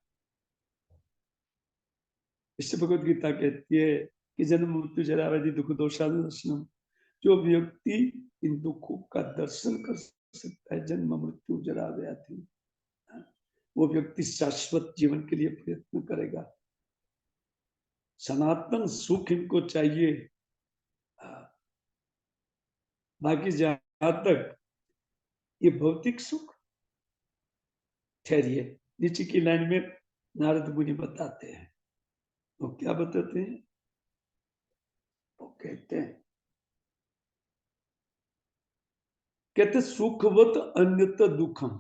इससे भगवत गीता कहती है कि जन्म मृत्यु जरा व्याधि दुख दोषानुदर्शनम, जो व्यक्ति इन दुखों का दर्शन कर सकता है, जन्म मृत्यु जरा व्याधि, वो व्यक्ति शाश्वत जीवन के लिए प्रयत्न करेगा। सनातन सुख इनको चाहिए। बाकी जहां तक ये भौतिक सुख, ठहरिए, नीचे की लाइन में नारद मुनि बताते हैं। वो क्या बताते हैं? वो कहते सुखवत अन्यत दुखम,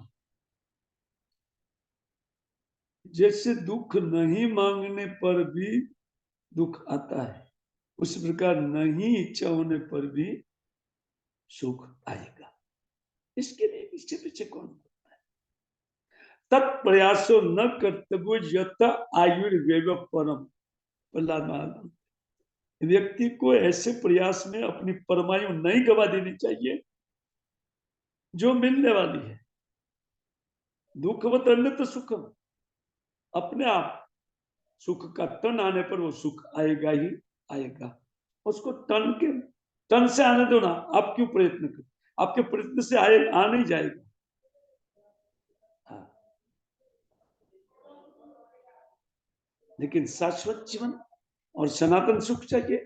जैसे दुख नहीं मांगने पर भी दुख आता है, उस प्रकार नहीं इच्छा होने पर भी सुख आएगा। इसके लिए इसके पीछे कौन बोलता है? तत्प्रयासो न कर्तव्य यथा आयुर्वेव परम, प्रहलाद महाराज, व्यक्ति को ऐसे प्रयास में अपनी परमायु नहीं गवा देनी चाहिए जो मिलने वाली है। दुखवत अन्यत सुखम, अपने आप सुख का टन आने पर वो सुख आएगा ही आएगा। उसको टन से आने दो ना, आप क्यों प्रयत्न करो? आपके प्रयत्न से आ नहीं जाएगा। लेकिन शाश्वत जीवन और सनातन सुख चाहिए,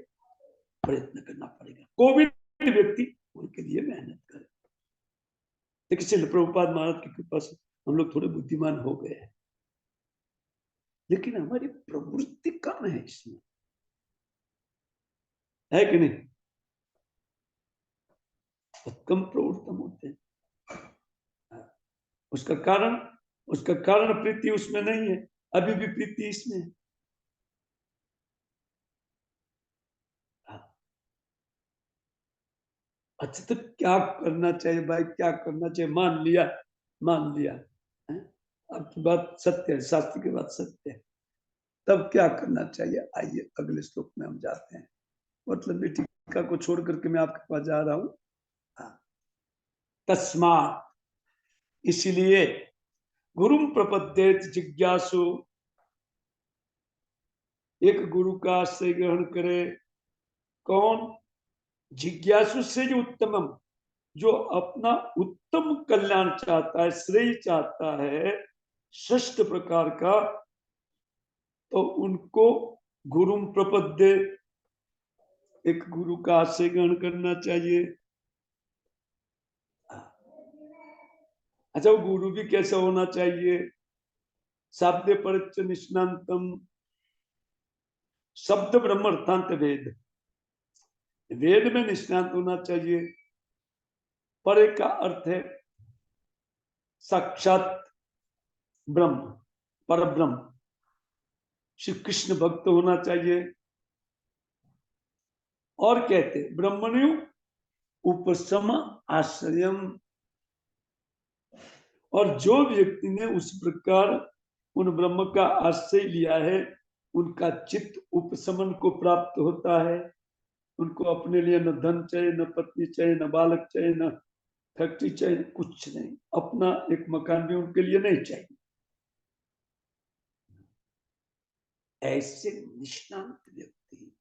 प्रयत्न करना पड़ेगा। कोई भी व्यक्ति उनके लिए मेहनत करे। देखिए श्रील प्रभुपाद महाराज की कृपा से हम लोग थोड़े बुद्धिमान हो गए हैं, लेकिन हमारी प्रवृत्ति कम है इसमें, है कि नहीं? कम प्रवृत्तम होते हैं। उसका कारण प्रीति उसमें नहीं है, अभी भी प्रीति इसमें है। अच्छा तो क्या करना चाहिए भाई, क्या करना चाहिए? मान लिया है? आपकी बात सत्य है, शास्त्र की बात सत्य है। तब क्या करना चाहिए? आइए अगले श्लोक में हम जाते हैं। मतलब टीका को छोड़ करके मैं आपके पास जा रहा हूं। तस्मात्, इसलिए गुरु प्रपद्येत जिज्ञासु, एक गुरु का आश्रय ग्रहण करे। कौन? जिज्ञासु से जो उत्तमम, जो अपना उत्तम कल्याण चाहता है, श्रेय चाहता है श्रेष्ठ प्रकार का, तो उनको गुरु प्रपद्य, एक गुरु का आश्रय ग्रहण करना चाहिए। अच्छा वो गुरु भी कैसा होना चाहिए? शाब्दे परिच निष्णांतम, शब्द ब्रह्म अर्थांत वेद, वेद में निष्णांत होना चाहिए। पर का अर्थ है साक्षात ब्रह्म, पर ब्रह्म, श्री कृष्ण भक्त होना चाहिए। और कहते ब्रह्मण्यु उपसम आश्रयम, और जो व्यक्ति ने उस प्रकार उन ब्रह्म का आश्रय लिया है, उनका चित्त उपशमन को प्राप्त होता है। उनको अपने लिए न धन चाहिए, न पत्नी चाहिए, न बालक चाहिए, न फैक्ट्री चाहिए, कुछ नहीं। अपना एक मकान भी उनके लिए नहीं चाहिए। ऐसे निष्णांत व्यक्ति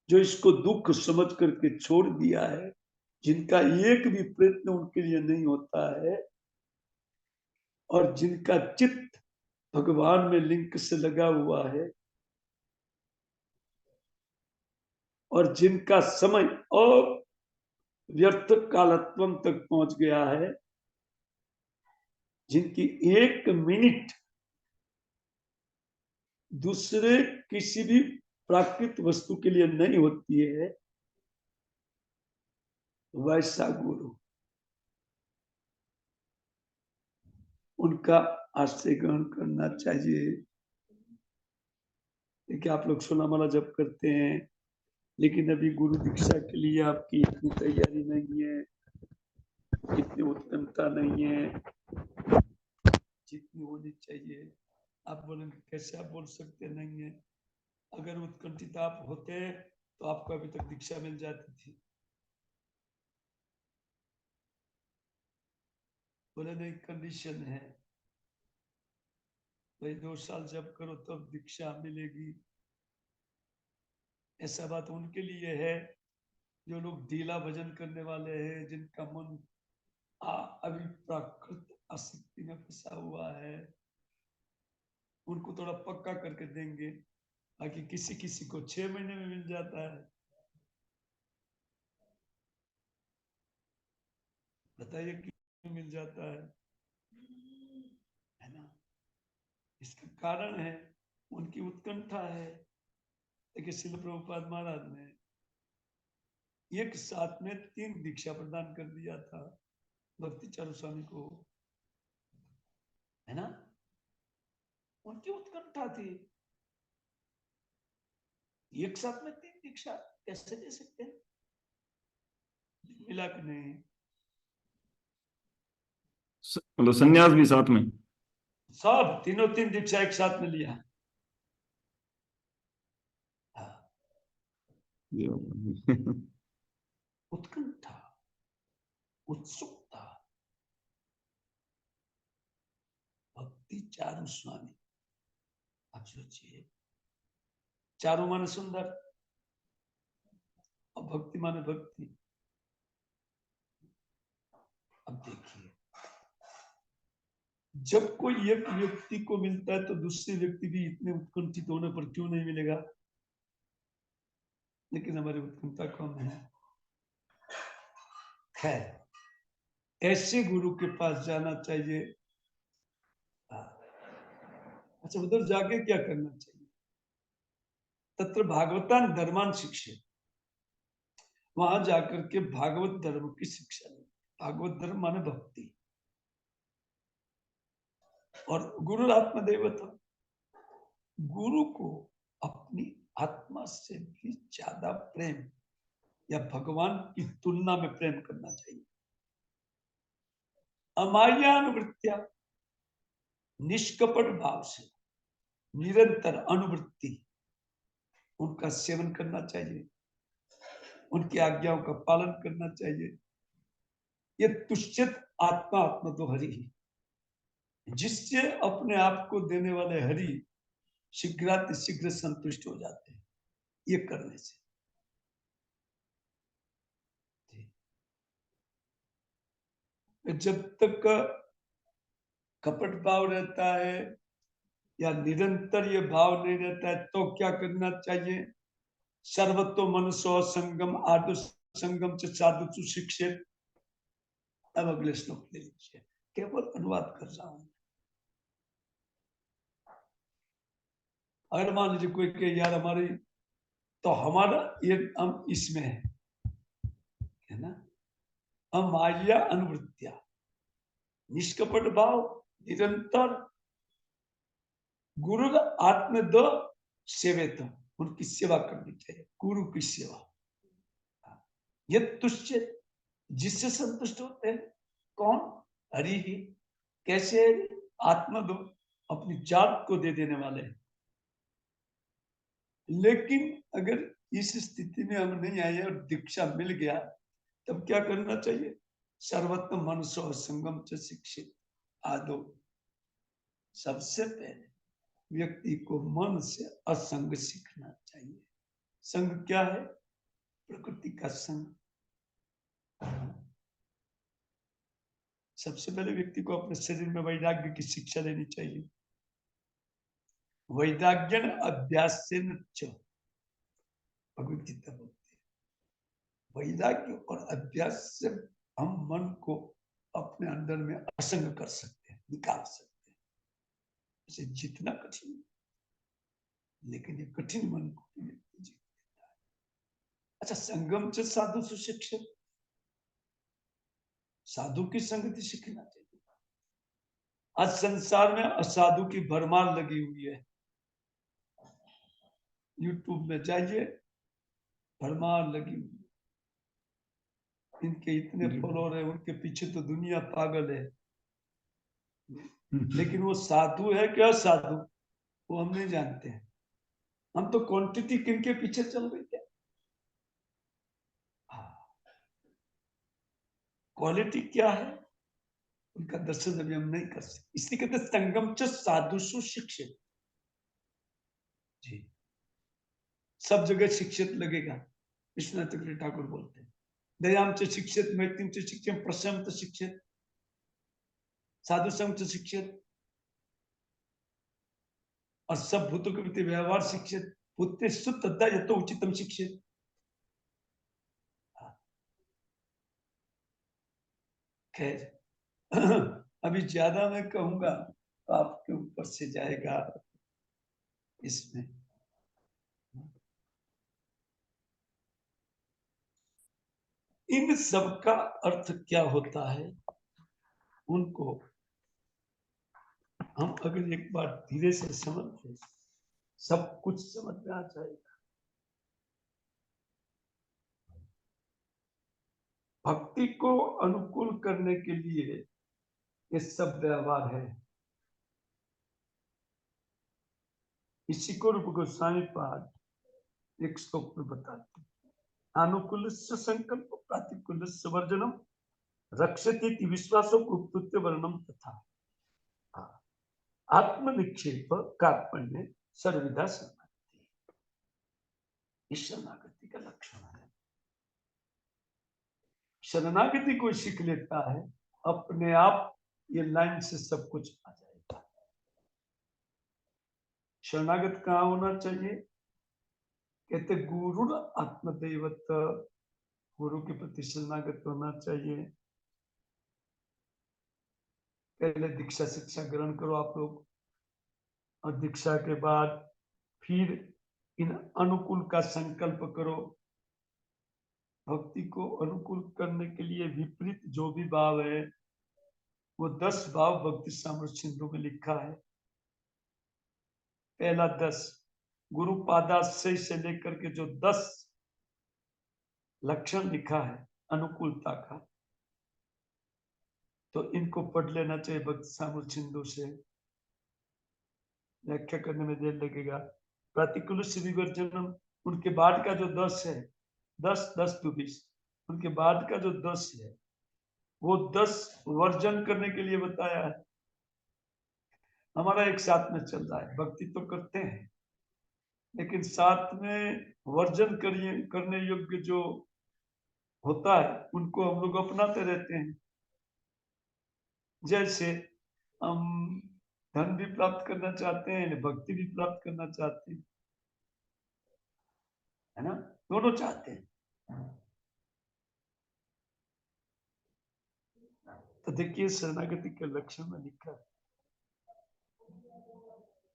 जो इसको दुख समझ करके छोड़ दिया है, जिनका एक भी प्रयत्न उनके लिए नहीं होता है, और जिनका चित्त भगवान में लिंक से लगा हुआ है, और जिनका समय और व्यर्थ कालत्वम तक पहुंच गया है, जिनकी एक मिनट दूसरे किसी भी प्राकृत वस्तु के लिए नहीं होती है, वैसा गुरु, उनका आश्रय ग्रहण करना चाहिए। देखिए आप लोग सोनामाला जप करते हैं, लेकिन अभी गुरु दीक्षा के लिए आपकी इतनी तैयारी नहीं है, इतनी उत्तमता नहीं है जितनी होनी चाहिए। आप बोलेंगे कैसे आप बोल सकते नहीं है? अगर उत्कंठित आप होते तो आपको अभी तक दीक्षा मिल जाती थी। बोले नहीं, कंडीशन है भाई, 2 साल जब करो तब दीक्षा मिलेगी। ऐसा बात उनके लिए है जो लोग ढीला भजन करने वाले हैं, जिनका मन अभी प्राकृत आसक्ति में फंसा हुआ है, उनको थोड़ा पक्का करके देंगे। बाकी किसी किसी को 6 महीने में मिल जाता है। बताइए क्यों मिल जाता है ना? इसका कारण है उनकी उत्कंठा है। देखिए श्रील प्रभुपाद महाराज ने एक साथ में 3 दीक्षा प्रदान कर दिया था भक्ति चारू स्वामी को, है ना? उनकी उत्कंठा थी। एक साथ में 3 दीक्षा कैसे दे सकते हैं? मिला कि नहीं? मतलब संन्यास भी साथ में? सब तीनों 3 दीक्षा एक साथ में लिया। हाँ। उत्कंठा, उत्सुकता। भक्ति चारू स्वामी, आप सोचिए, चारू माने सुंदर और भक्ति माने भक्ति। अब देखिए, जब कोई एक व्यक्ति को मिलता है तो दूसरे व्यक्ति भी इतने उत्कंठित होने पर क्यों नहीं मिलेगा? लेकिन हमारी उत्कंठा कम है। खैर, ऐसे गुरु के पास जाना चाहिए। अच्छा, उधर जाके क्या करना चाहिए? तत्र भागवतान धर्मान शिक्षे, वहां जाकर के भागवत धर्म की शिक्षा ले। भागवत धर्म माने भक्ति। और गुरु आत्मदेवता, गुरु को अपनी आत्मा से भी ज्यादा प्रेम या भगवान की तुलना में प्रेम करना चाहिए। अमायानुवृत्तिया, निष्कपट भाव से निरंतर अनुवृत्ति, उनका सेवन करना चाहिए, उनकी आज्ञाओं का पालन करना चाहिए। ये तुष्यत आत्मा आत्मा तो हरि ही, जिससे अपने आप को देने वाले हरि शीघ्र संतुष्ट हो जाते हैं ये करने से। जब तक कपट भाव रहता है या निरंतर ये भाव नहीं रहता है तो क्या करना चाहिए? सर्वतो मनसो संगम आदु संगम से साधु शिक्षित। अब अगले श्लोक ले लीजिए, केवल अनुवाद कर रहा हूं। अगर मान लीजिए कोई कहे यार हमारी, तो हमारा ये हम इसमें है ना, हम आज्ञा अनुवृत्तिया, निष्कपट भाव, निरंतर गुरु आत्मद सेवित, उनकी सेवा करनी चाहिए। गुरु की सेवा, ये तुष्य, जिससे संतुष्ट होते हैं कौन? हरि ही। कैसे? आत्मदो, अपनी जात को दे देने वाले। लेकिन अगर इस स्थिति में हम नहीं आए और दीक्षा मिल गया, तब क्या करना चाहिए? सर्वत्र मनसो संगम से शिक्षित आदो, सबसे पहले व्यक्ति को मन से असंग सीखना चाहिए। संग क्या है? प्रकृति का संग। सबसे पहले व्यक्ति को अपने शरीर में वैराग्य की शिक्षा लेनी चाहिए। वैराग्यन अभ्यास से भगवत गीता बोलती है, वैराग्य और अभ्यास से हम मन को अपने अंदर में असंग कर सकते हैं, निकाल सकते हैं। इसे जितना कठिन, लेकिन ये कठिन मन को जीत देता है। अच्छा, संगम से साधु सुशिक्षित, साधु की संगति सीखना चाहिए। आज संसार में असाधु की भरमार लगी हुई है। यूट्यूब में जाइए, भरमार लगी हुई, इनके इतने फॉलोअर है, उनके पीछे तो दुनिया पागल है। लेकिन वो साधु है क्या साधु, वो हम नहीं जानते हैं। हम तो क्वांटिटी किनके पीछे चल रही है, क्वालिटी क्या है उनका दर्शन अभी हम नहीं कर सकते। इसलिए कहते संगम च साधु सुशिक्षित। जी, सब जगह शिक्षित लगेगा। विश्वनाथ चक्रवर्ती ठाकुर बोलते हैं दयाम च शिक्षित, मैत्रीम च शिक्षित, प्रशम च शिक्षित, साधु संग च शिक्षित, और सब भूतों के प्रति व्यवहार शिक्षित, भूते सुत यतो उचितम शिक्षित। खैर अभी ज्यादा मैं कहूंगा तो आपके ऊपर से जाएगा इसमें। इन सब का अर्थ क्या होता है उनको हम अगर एक बार धीरे से समझ लें, सब कुछ समझ में आ जाएगा। भक्ति को अनुकूल करने के लिए ये सब व्यवहार है। इसी को रूप गोस्वामी पाद एक श्लोक में बताते हैं, अनुकूल संकल्प प्रतिकूल वर्जनम रक्षति विश्वासों को कृत्य वर्णम तथा आत्मनिक्षेप कार्पण्य सर्वविधा शरणागति। इस शरणागति का लक्षण है। शरणागति कोई सीख लेता है अपने आप ये लाइन से सब कुछ आ जाएगा। शरणागत कहाँ होना चाहिए? कहते गुरु आत्मदैवत, गुरु के प्रति शरणागत होना चाहिए। पहले दीक्षा शिक्षा ग्रहण करो आप लोग, और दीक्षा के बाद फिर इन अनुकूल का संकल्प करो। भक्ति को अनुकूल करने के लिए विपरीत जो भी भाव है वो 10 भाव भक्ति सामर्थ्य सिंधु में लिखा है। पहला 10 गुरु पादाश्रय से लेकर के जो 10 लक्षण लिखा है अनुकूलता का, तो इनको पढ़ लेना चाहिए भक्ति सामर्थ्य सिंधु से। व्याख्या करने में देर लगेगा। प्रतिकूल विवर्जनम, उनके बाद का जो 10 है, 10 to 20, उनके बाद का जो 10 है वो 10 वर्जन करने के लिए बताया है। हमारा एक साथ में चल रहा है, भक्ति तो करते हैं लेकिन साथ में वर्जन करने योग्य जो होता है उनको हम लोग अपनाते रहते हैं। जैसे हम धन भी प्राप्त करना चाहते हैं, भक्ति भी प्राप्त करना चाहते हैं, है ना, दोनों चाहते हैं। तो देखिए शरणागति के लक्षण में लिखा है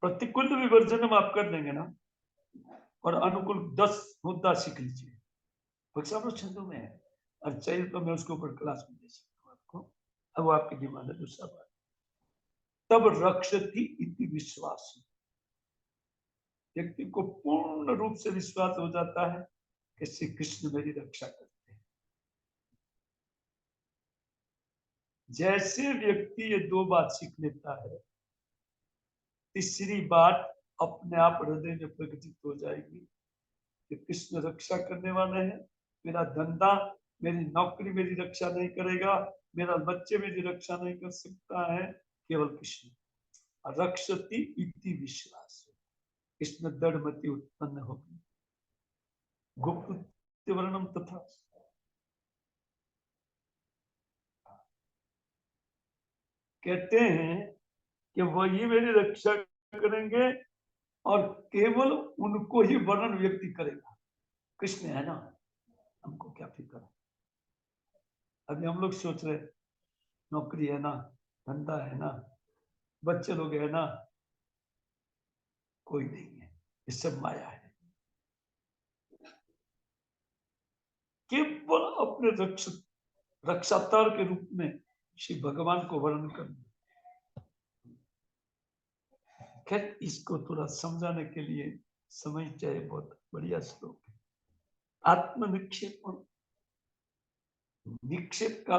प्रतिकूल विवर्जन आप कर देंगे ना, और अनुकूल 10 मुद्दा सीख लीजिए। छंदों में है और चाहिए तो मैं उसके ऊपर क्लास में दे सकता हूँ आपको। अब वो आपकी डिमांड है। दूसरा बात, तब रक्षति इति विश्वास, व्यक्ति को पूर्ण रूप से विश्वास हो जाता है कि श्री कृष्ण मेरी रक्षा करते हैं। जैसे व्यक्ति ये 2 बात सीख लेता है, तीसरी बात अपने आप हृदय में प्रकटित हो जाएगी कि कृष्ण रक्षा करने वाले हैं। मेरा धंधा, मेरी नौकरी मेरी रक्षा नहीं करेगा, मेरा बच्चे मेरी रक्षा नहीं कर सकता है, केवल कृष्ण। रक्षति इति विश्वास, कृष्ण दृढ़मति उत्पन्न होगी। गुप्त वर्णम तथा, कहते हैं कि वही मेरी रक्षा करेंगे और केवल उनको ही वर्णन व्यक्ति करेगा। कृष्ण है ना, हमको क्या फिक्र है। अभी हम लोग सोच रहे नौकरी है ना, धंधा है ना, बच्चे लोग है ना, कोई नहीं है, ये सब माया है। केवल अपने रक्षातार के रूप में श्री भगवान को वर्णन करना। खैर इसको थोड़ा समझाने के लिए समय चाहिए। बहुत बढ़िया श्लोक है। आत्म निक्षेप, निक्षेप का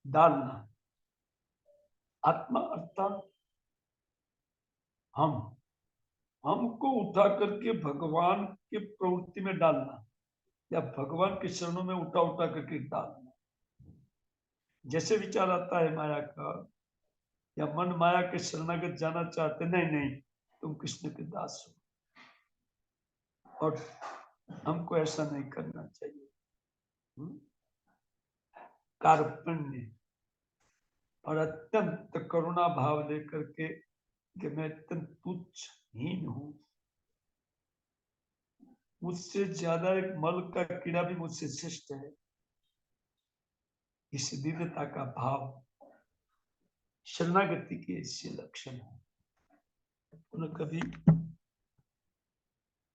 डालना, आत्मा अर्थात हमको उठा करके भगवान की प्रवृत्ति में डालना, या भगवान के चरणों में उठा उठा करके डालना। जैसे विचार आता है माया का, या मन माया के शरणागत जाना चाहते, नहीं नहीं तुम कृष्ण के दास हो, और हमको ऐसा नहीं करना चाहिए। कार्पण्य और अत्यंत करुणा भाव लेकर के कि मैं अत्यंत तुच्छहीन हूं, मुझसे ज्यादा एक मल का कीड़ा भी मुझसे श्रेष्ठ है, इस दीनता का भाव शरणागति के इससे लक्षण है। उन्हें कभी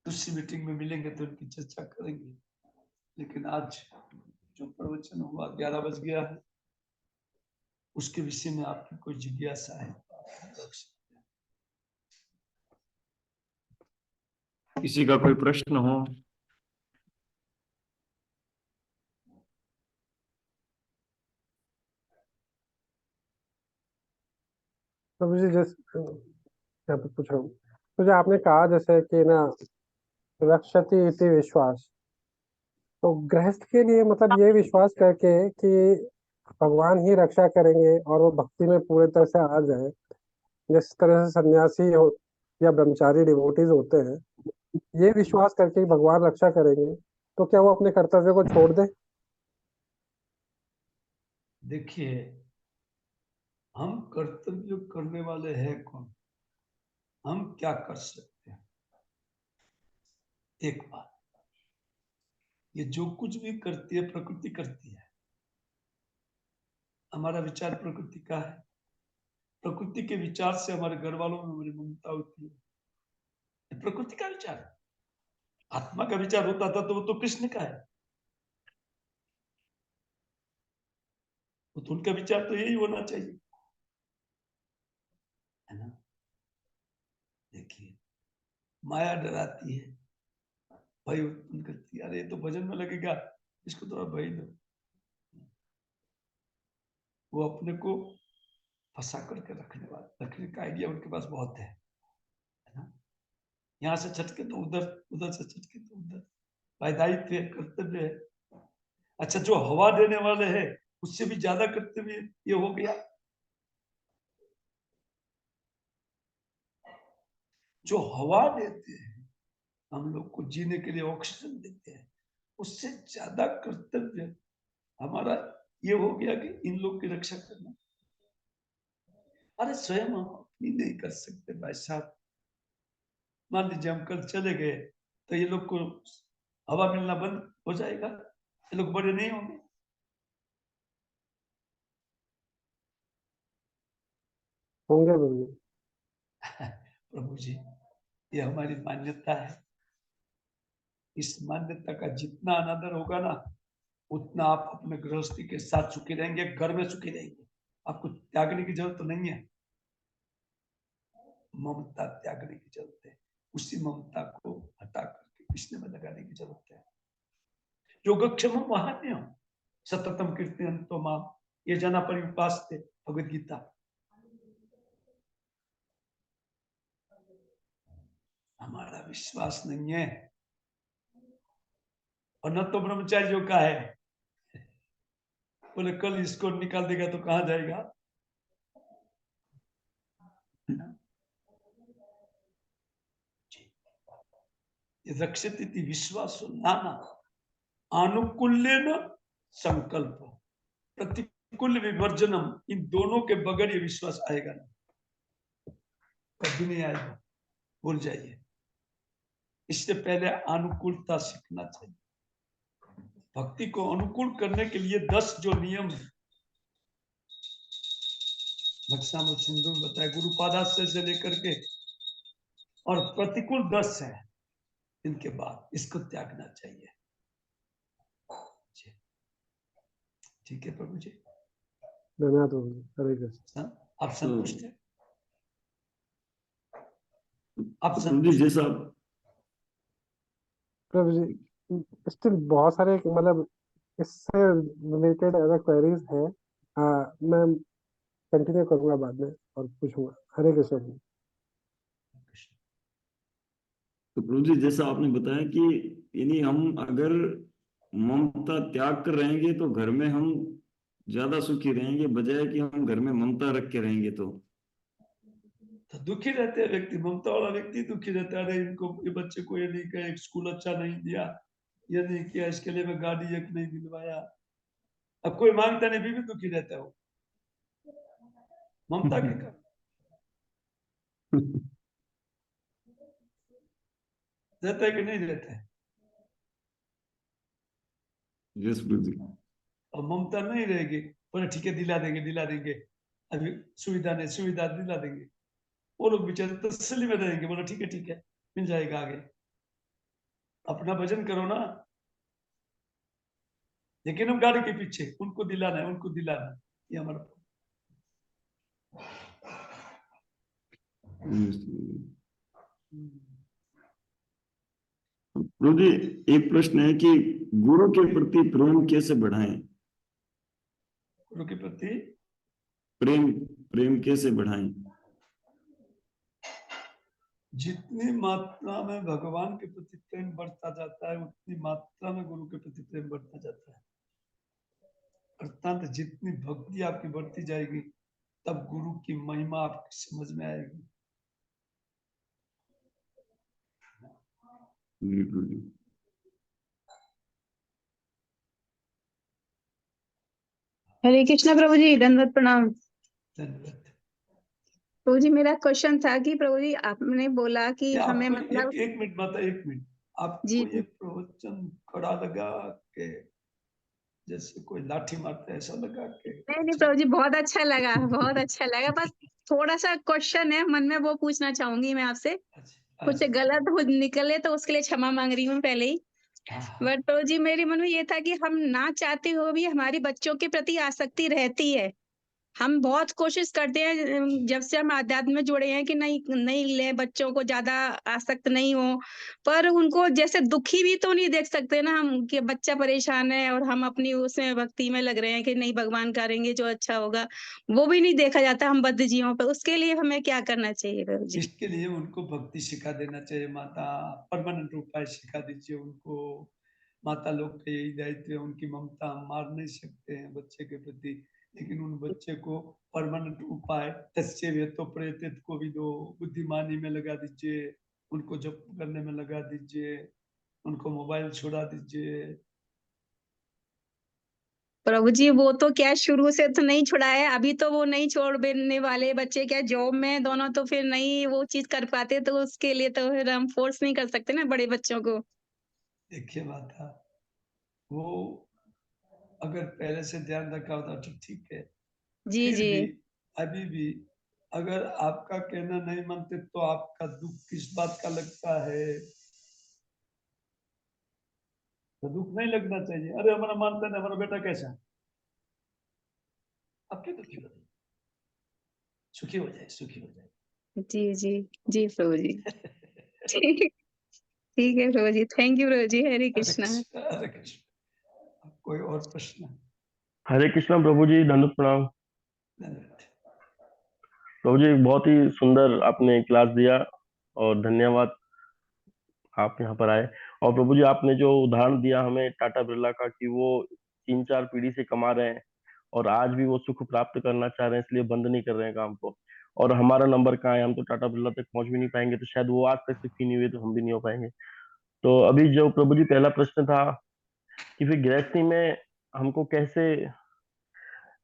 दूसरी मीटिंग में मिलेंगे तो उनकी चर्चा करेंगे, लेकिन आज जो प्रवचन हुआ 11 बज गया है, उसके विषय में आपकी कोई जिज्ञासा है? किसी का कोई प्रश्न हो? तो मुझे यहाँ पे पूछ रहा हूँ, तो जो आपने कहा जैसे कि ना रक्षति इति विश्वास, तो गृहस्थ के लिए मतलब ये विश्वास करके कि भगवान ही रक्षा करेंगे और वो भक्ति में पूरे तरह से आ जाए, जिस तरह से सन्यासी हो या ब्रह्मचारी डिवोटीज होते हैं, ये विश्वास करके कि भगवान रक्षा करेंगे, तो क्या वो अपने कर्तव्य को छोड़ दे? देखिए, हम कर्तव्य करने वाले हैं कौन? हम क्या कर सकते हैं? एक बात, ये जो कुछ भी करती है प्रकृति करती है। हमारा विचार प्रकृति का है, प्रकृति के विचार से हमारे घर वालों में हमारी ममता होती है, ये प्रकृति का विचार है। आत्मा का विचार होता था तो वो तो कृष्ण का है, तो उनका विचार तो यही होना चाहिए, है ना? देखिए, माया डराती है, भय उत्पन्न करती है। अरे ये तो भजन में लगेगा, इसको थोड़ा भय दो। वो अपने को फंसा करके रखने का आइडिया उनके पास बहुत है ना? यहाँ से छटके तो उधर, उधर से छटके तो उधर। भाई दायित्व है, कर्तव्य है। अच्छा, जो हवा देने वाले हैं उससे भी ज्यादा कर्तव्य ये हो गया। जो हवा देते हैं, हम लोग को जीने के लिए ऑक्सीजन देते हैं, उससे ज्यादा कर्तव्य हमारा ये हो गया कि इन लोग की रक्षा करना। अरे स्वयं हम अपनी नहीं कर सकते भाई साहब। मान लीजिए हम कल चले गए तो ये लोग को हवा मिलना बंद हो जाएगा, ये लोग बड़े नहीं होंगे। होंगे बोलिए। प्रभु जी, ये हमारी मान्यता है। इस मान्यता का जितना अनादर होगा ना, उतना आप अपने गृहस्थी के साथ सुखी रहेंगे, घर में सुखी रहेंगे। आपको त्यागने की जरूरत तो नहीं है, ममता त्यागने की जरूरत है। उसी ममता को हटा करके कृष्ण में लगाने की जरूरत है। योगक्षेम महान्य सततम कीर्तन तो माम ये जना परिपास्ते, भगवद गीता। हमारा विश्वास नहीं है, और न तो ब्रह्मचारियों का है। बोले कल इसको निकाल देगा तो कहां जाएगा? रक्षित विश्वास नाना आनुकूल्य संकल्प प्रतिकूल विवर्जनम, इन दोनों के बगैर ये विश्वास आएगा नहीं, कभी नहीं आएगा, भूल जाइए। इससे पहले अनुकूलता सीखना चाहिए। भक्ति को अनुकूल करने के लिए 10 जो नियम है, भक्साम सिंधु में बताया, गुरुपादाश्रय से लेकर के, और प्रतिकूल 10 है। इनके बाद इसको त्यागना चाहिए। ठीक है प्रभु जी, धन्यवाद प्रभु जी, हरे कृष्ण। आप संतुष्ट हैं? आप प्रभु जी संतुष्ट? जैसा प्रभु जी, स्टिल बहुत सारे मतलब इससे रिलेटेड अदर क्वेरीज है, मैं कंटिन्यू करूंगा बाद में और पूछूंगा। हरे कृष्ण जी। तो प्रभु जी जैसा आपने बताया कि यानी हम अगर ममता त्याग कर रहेंगे तो घर में हम ज्यादा सुखी रहेंगे, बजाय कि हम घर में ममता रख के रहेंगे। तो तो दुखी रहते हैं व्यक्ति, ममता वाला व्यक्ति दुखी रहता है, अरे इनको, ये बच्चे को ये नहीं किया, एक स्कूल अच्छा नहीं दिया, ये नहीं किया, इसके लिए मैं गाड़ी एक नहीं दिलवाया। अब कोई मांगता नहीं, भी दुखी रहता है वो, ममता के कारण। रहता है कि नहीं रहता है? यस प्रभु जी। और ममता नहीं रहेगी, बोले ठीक है दिला देंगे दिला देंगे, अभी सुविधा नहीं, सुविधा दिला देंगे, वो लोग बेचारे तसल्ली में रहेंगे, बोले ठीक है मिल जाएगा आगे। अपना भजन करो ना, लेकिन हम गाड़ी के पीछे, उनको दिलाना है उनको दिलाना है, ये हमारा। Yes, प्रभु जी, एक प्रश्न है कि गुरु के प्रति प्रेम कैसे बढ़ाएं? गुरु के प्रति प्रेम प्रेम कैसे बढ़ाएं? जितनी मात्रा में भगवान के प्रति प्रेम बढ़ता जाता है, उतनी मात्रा में गुरु के प्रति प्रेम बढ़ता जाता है। अर्थात जितनी भक्ति आपकी बढ़ती जाएगी, तब गुरु की महिमा आपकी समझ में आएगी। जी प्रभु जी। हरे कृष्णा प्रभु जी, दंडवत प्रणाम। धन्यवाद। प्रभु जी, मेरा क्वेश्चन था कि प्रभु जी आपने बोला कि क्या हमें आपको मतलब एक मिनट माता, एक मिनट, जी आपको ये प्रवचन कड़ा लगा के जैसे कोई लाठी मारता है, ऐसा लगा के? नहीं प्रभु जी, बहुत अच्छा लगा, बहुत अच्छा लगा। बस थोड़ा सा क्वेश्चन है मन में, वो पूछना चाहूंगी मैं आपसे। अच्छा, कुछ गलत हो निकले तो उसके लिए क्षमा मांग रही हूँ पहले ही। हाँ, बट प्रभु जी, मेरे मन में ये था कि हम ना चाहते हो भी हमारी बच्चों के प्रति आसक्ति रहती है। हम बहुत कोशिश करते हैं जब से हम आध्यात्म में जुड़े हैं कि नहीं नहीं ले, बच्चों को ज्यादा आसक्त नहीं हो, पर उनको जैसे दुखी भी तो नहीं देख सकते ना हम कि बच्चा परेशान है और हम अपनी उसमें भक्ति में लग रहे हैं कि नहीं भगवान करेंगे जो अच्छा होगा, वो भी नहीं देखा जाता हम बद्ध जीवों पर। उसके लिए हमें क्या करना चाहिए प्रभु जी? इसके लिए उनको भक्ति सिखा देना चाहिए माता, परमानेंट उपाय सिखा दीजिए उनको। माता लोग का यही दायित्व है, उनकी ममता हम मार नहीं सकते हैं बच्चे के प्रति, लेकिन उन बच्चे को परमानेंट उपाय, तस्य व्यतो प्रेतित को भी दो, बुद्धिमानी में लगा दीजिए, उनको जप करने में लगा दीजिए, उनको मोबाइल छुड़ा दीजिए। प्रभु जी, वो तो क्या शुरू से तो नहीं छुड़ाया, अभी तो वो नहीं छोड़ने वाले बच्चे, क्या जॉब में दोनों, तो फिर नहीं वो चीज कर पाते, तो उसके लिए तो फिर हम फोर्स नहीं कर सकते ना बड़े बच्चों को। देखिए माता, वो अगर पहले से ध्यान रखा होता तो ठीक है, जी फिर जी भी अभी भी अगर आपका कहना नहीं मानते तो आपका दुख किस बात का लगता है? तो दुख नहीं लगना चाहिए, अरे हमारा मानता नहीं, हमारा बेटा कैसा है, आप क्यों दुखी हो जाए? सुखी हो जाए, सुखी हो जाए। जी जी जी प्रभु जी। ठीक ठीक है प्रभु जी, थैंक यू प्रभु जी। हरे हरे कृष्णा। कृष्ण, हरे कृष्ण। कोई और प्रश्न? हरे कृष्णा प्रभु जी, दंडवत प्रणाम। धन्यवाद। प्रभु जी, बहुत ही सुंदर आपने क्लास दिया और धन्यवाद आप यहाँ पर आए। और प्रभु जी, आपने जो उदाहरण दिया हमें टाटा बिरला का, कि वो 3-4 पीढ़ी से कमा रहे हैं और आज भी वो सुख प्राप्त करना चाह रहे हैं, इसलिए बंद नहीं कर रहे हैं काम को। और हमारा नंबर कहाँ है, हम तो टाटा बिरला तक पहुंच भी नहीं पाएंगे, तो शायद वो आज तक सुखी नहीं हुए तो हम भी नहीं हो पाएंगे। तो अभी जो प्रभु जी पहला प्रश्न था कि फिर गृहस्थी में हमको कैसे,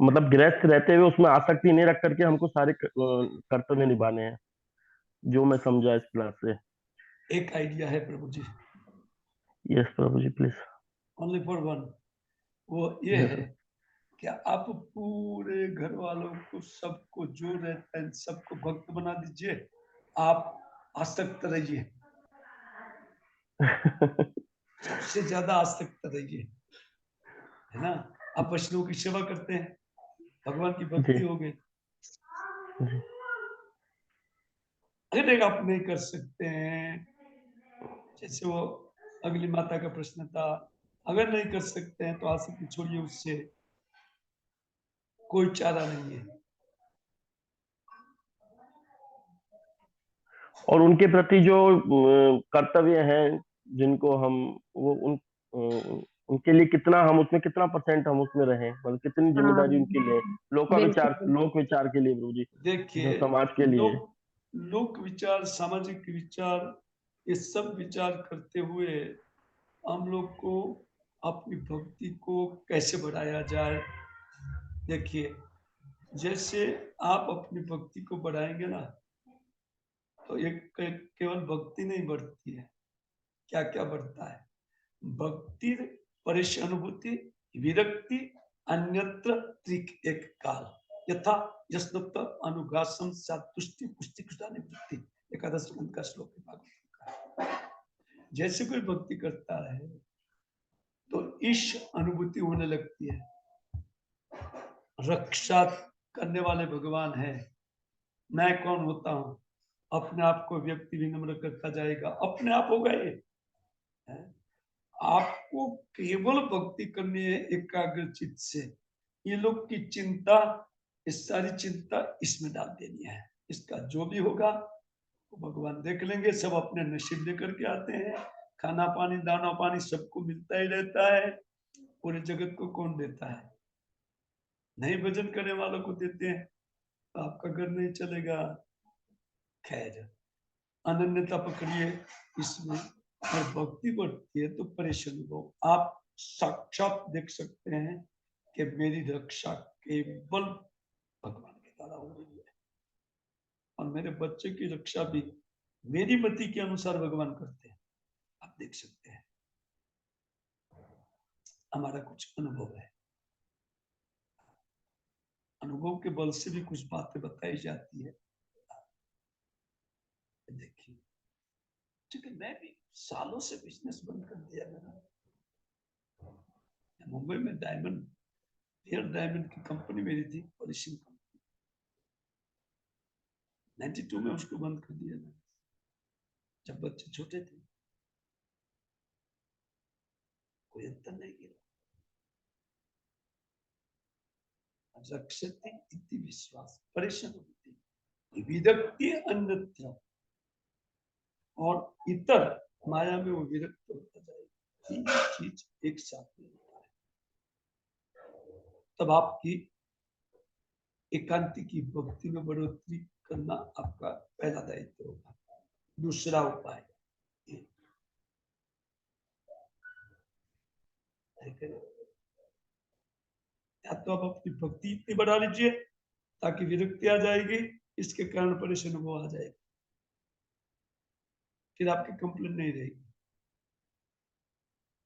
मतलब गृहस्थ रहते हुए उसमें आसक्ति नहीं रख करके हमको सारे कर्तव्य निभाने हैं, जो मैं समझा इस क्लास से। एक आइडिया है प्रभु जी, यस प्रभु जी, प्लीज। Only for one. वो ये है कि आप पूरे घर वालों को, सबको जो रहता है सबको भक्त बना दीजिए, आप आसक्त रहिए, सबसे ज्यादा आसक्त रहिए, है ना? आप वैष्णव की सेवा करते हैं, भगवान की जी भक्ति हो गई। जी। अगर आप नहीं कर सकते हैं, जैसे वो अगली माता का प्रश्न था, अगर नहीं कर सकते हैं तो आसक्ति छोड़िए, उससे कोई चारा नहीं है। और उनके प्रति जो कर्तव्य हैं जिनको हम, वो उनके लिए कितना हम उसमें, कितना परसेंट हम उसमें रहें, मतलब कितनी हाँ जिम्मेदारी उनके लिए, बिल्कुल। लोक विचार के लिए प्रभु जी, जो देखिए, समाज के लिए। लोक लोक विचार, सामाजिक विचार, ये सब विचार करते हुए हम लोग को अपनी भक्ति को कैसे बढ़ाया जाए। देखिए, जैसे आप अपनी भक्ति को बढ़ाएंगे ना, तो एक केवल भक्ति नहीं बढ़ती है, क्या क्या बढ़ता है। भक्ति, परेश अनुभूति, विरक्ति, अन्यत्र त्रिक एक काल, यथा यस्नत अनुगासम तुष्टि पुष्टि निवृत्ति, एकादश स्कंद का श्लोक है भागवत का। जैसे कोई भक्ति करता है तो ईश अनुभूति होने लगती है, रक्षा करने वाले भगवान है, मैं कौन होता हूं, अपने आप को व्यक्ति विनम्र करता जाएगा, अपने आप होगा ये। आपको केवल भक्ति करनी है एकाग्र चित्त से। ये लोग की चिंता, इस सारी चिंता इसमें डाल देनी है, इसका जो भी होगा तो भगवान देख लेंगे, सब अपने नसीब लेकर के आते हैं। खाना पानी दाना पानी सबको मिलता ही रहता है, पूरे जगत को कौन देता है, नहीं भजन करने वालों को देते हैं, तो आपका घर नहीं चलेगा। खैर, अनन्यता पकड़िए इसमें, और भक्ति बढ़ती है तो परेशान हो। आप साक्षात देख सकते हैं कि मेरी रक्षा केवल भगवान के द्वारा हो रही है, और मेरे बच्चे की रक्षा भी मेरी मति के अनुसार भगवान करते हैं। आप देख सकते हैं, हमारा कुछ अनुभव है, अनुभव के बल से भी कुछ बातें बताई जाती है। देखिए, क्योंकि मैं भी सालों से बिजनेस बंद कर दिया मेरा। मुंबई में डायमंड, एयर डायमंड की कंपनी मेरी थी, पॉलिशिंग कंपनी, 92 में उसको बंद कर दिया मैंने, जब बच्चे छोटे थे। कोई अंतर नहीं किया। रक्षति इति विश्वास, परेशान होती विरक्ति अन्यत्र, और इतर माया में वो विरक्त होता जाएगा। तीन चीज एक साथ में होता है, तब आपकी एकांति की भक्ति में बढ़ोतरी करना आपका पहला दायित्व होगा। दूसरा उपाय, या तो आप अपनी भक्ति इतनी बढ़ा लीजिए ताकि विरक्ति आ जाएगी, इसके कारण परेशान वो आ जाएगा, फिर आपकी कंप्लेन नहीं रहेगी।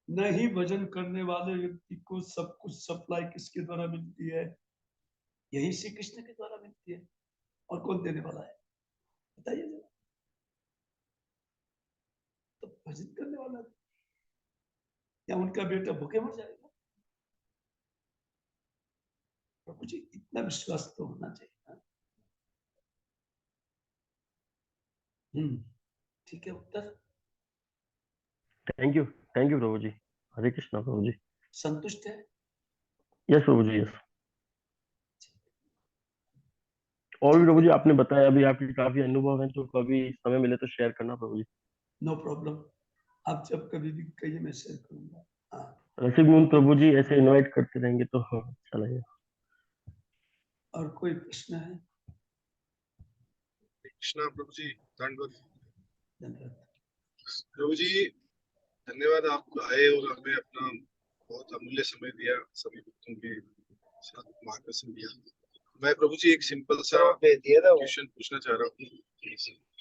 नहीं भजन करने वाले व्यक्ति को सब कुछ सप्लाई किसके द्वारा मिलती है? यही श्री कृष्ण के द्वारा मिलती है। और कौन देने वाला है बताइए जरा। तो भजन करने वाला या उनका बेटा भूखे मर जाएगा? प्रभु जी, इतना विश्वास तो होना चाहिए ना। ठीक है, उत्तर थैंक यू प्रभु जी। हरे कृष्णा प्रभु जी। संतुष्ट है? यस प्रभु जी, यस। और भी प्रभु जी आपने बताया, अभी आपके काफी अनुभव हैं, तो कभी समय मिले तो शेयर करना प्रभु जी। नो प्रॉब्लम, आप जब कभी भी कहिए मैं शेयर करूंगा। हाँ, वैसे भी उन प्रभु जी ऐसे इनवाइट करते रहेंगे तो अच्छा लगेगा। और कोई प्रश्न है? कृष्णा प्रभु जी, धन्यवाद धन्यवाद प्रभु जी, धन्यवाद आप आए और हमें अपना बहुत अमूल्य समय दिया, सभी भक्तों के साथ मार्गदर्शन दिया। मैं प्रभु जी एक सिंपल सा क्वेश्चन पूछना चाह रहा हूँ कि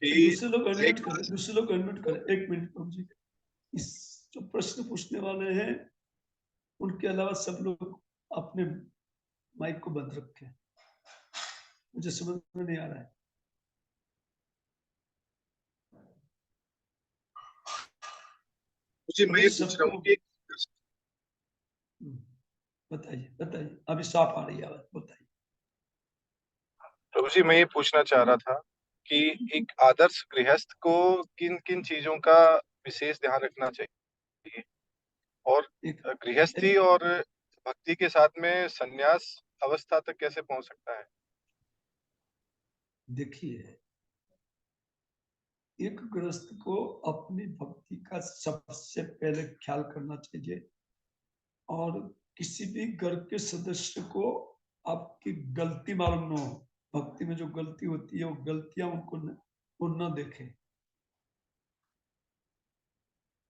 दूसरे लोग अनम्यूट करें, दूसरे लोग अनम्यूट करें। एक मिनट प्रभु जी, इस जो प्रश्न पूछने वाले हैं उनके अलावा सब लोग अपने माइक को बंद रखें, मुझे समझ में नहीं आ रहा है। मुझे मैं ये पूछ रहा हूँ कि बताइए बताइए, अभी साफ आ रही है आवाज, बताइए। प्रभु जी, मैं ये पूछना चाह रहा था कि एक आदर्श गृहस्थ को किन किन चीजों का विशेष ध्यान रखना चाहिए, और एक गृहस्थी और भक्ति के साथ में संन्यास अवस्था तक कैसे पहुंच सकता है? देखिए, एक गृहस्थ को अपनी भक्ति का सबसे पहले ख्याल करना चाहिए, और किसी भी घर के सदस्य को आपकी गलती मालूम न हो। भक्ति में जो गलती होती है वो गलतियां उनको वो न देखे,